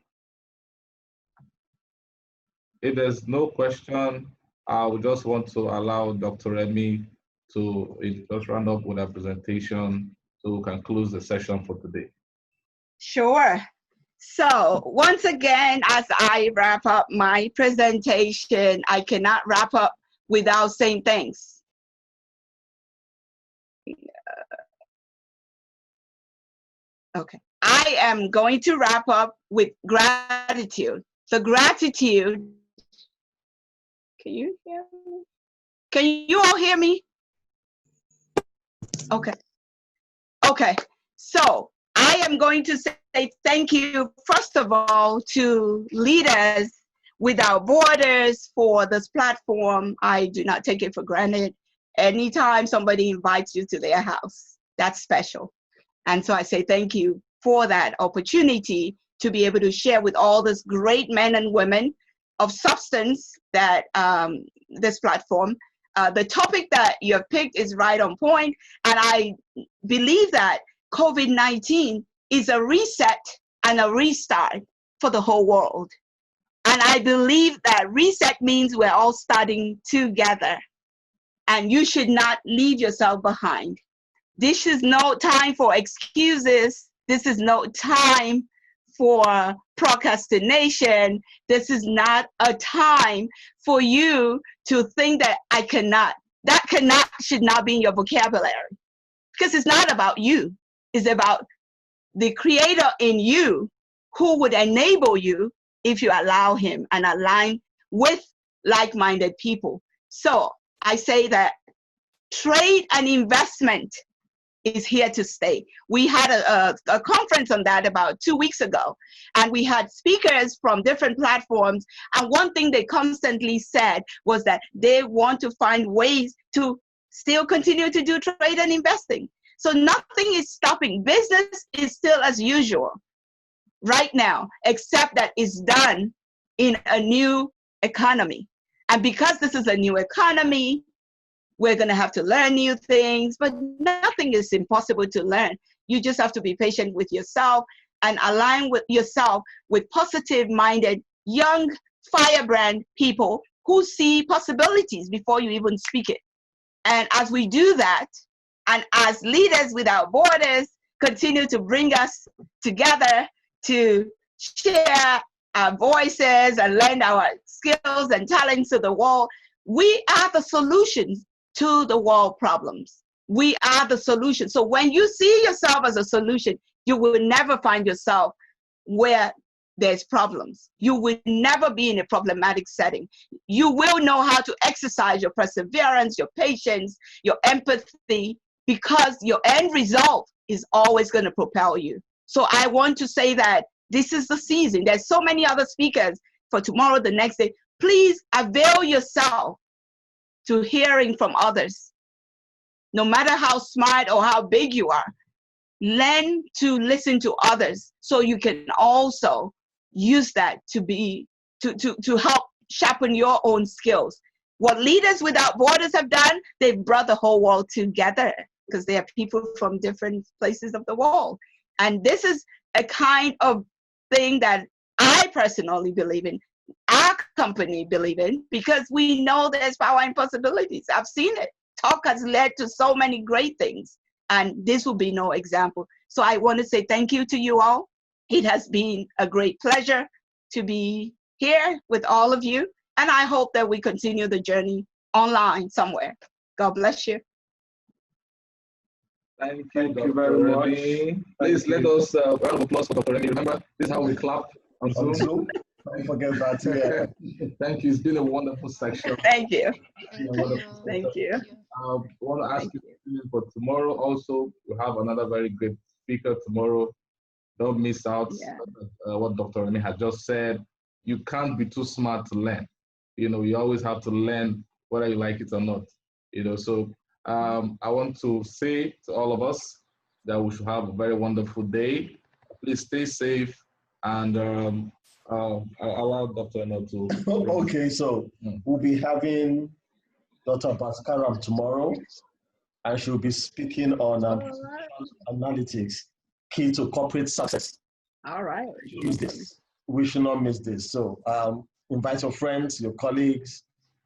If there's no question, I would just want to allow Dr. Remi to just round up with a presentation so we can close the session for today. Sure. So once again, as I wrap up my presentation, I cannot wrap up without saying thanks. Okay. I am going to wrap up with gratitude. The gratitude. Can you hear me? Can you all hear me? Okay. Okay. So I am going to say thank you, first of all, to Leaders Without Borders for this platform. I do not take it for granted. Anytime somebody invites you to their house, that's special. And so I say thank you for that opportunity to be able to share with all these great men and women of substance that this platform. The topic that you have picked is right on point, and I believe that COVID-19 is a reset and a restart for the whole world. And I believe that reset means we're all starting together, and you should not leave yourself behind. This is no time for excuses. This is no time for procrastination. This is not a time for you to think that I cannot. That cannot should not be in your vocabulary, because it's not about you. It's about the creator in you who would enable you if you allow him and align with like-minded people. So I say that trade and investment is here to stay. We had a conference on that about 2 weeks ago, and we had speakers from different platforms, and one thing they constantly said was that they want to find ways to still continue to do trade and investing. So nothing is stopping. Business is still as usual right now, except that it's done in a new economy. And because this is a new economy, we're going to have to learn new things, but nothing is impossible to learn. You just have to be patient with yourself and align with yourself with positive-minded, young, firebrand people who see possibilities before you even speak it. And as we do that, and as Leaders Without Borders continue to bring us together to share our voices and lend our skills and talents to the world, we are the solutions to the world problems. We are the solution. So when you see yourself as a solution, you will never find yourself where there's problems. You will never be in a problematic setting. You will know how to exercise your perseverance, your patience, your empathy, because your end result is always going to propel you. So I want to say that this is the season. There's so many other speakers for tomorrow, the next day. Please avail yourself to hearing from others. No matter how smart or how big you are, learn to listen to others so you can also use that to help sharpen your own skills. What Leaders Without Borders have done, they've brought the whole world together, because they are people from different places of the world. And this is a kind of thing that I personally believe in, our company believe in, because we know there's power in possibilities. I've seen it. Talk has led to so many great things, and this will be no example. So I want to say thank you to you all. It has been a great pleasure to be here with all of you, and I hope that we continue the journey online somewhere. God bless you. Thank Thank you you very much. Remi. Please let us round of applause for Dr. Remi. Remember, this is how we clap on On Zoom. Zoom. Don't forget that. Yeah. Thank you. It's been a wonderful section. Thank you. Thank Yeah, you. wonderful. Thank you. I want to ask Thank you for tomorrow also. We have another very great speaker tomorrow. Don't miss out Yeah. what Dr. Remi had just said. You can't be too smart to learn. You know, you always have to learn whether you like it or not. You know, so I want to say to all of us that we should have a very wonderful day. Please stay safe, and I'll allow Dr. Eno to. Okay, so we'll be having Dr. Baskaram tomorrow, and she'll be speaking on analytics, key to corporate success. All right. We should not miss this. So invite your friends, your colleagues,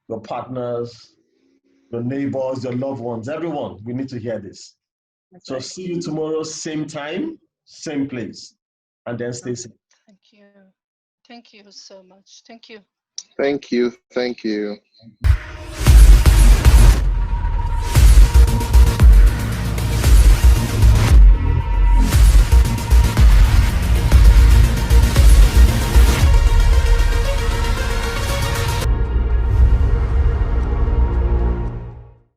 your partners, your neighbors, your loved ones, everyone. We need to hear this. That's So right. see you tomorrow, same time, same place, and then stay safe. Thank you. Thank you so much. Thank you. Thank you. Thank you.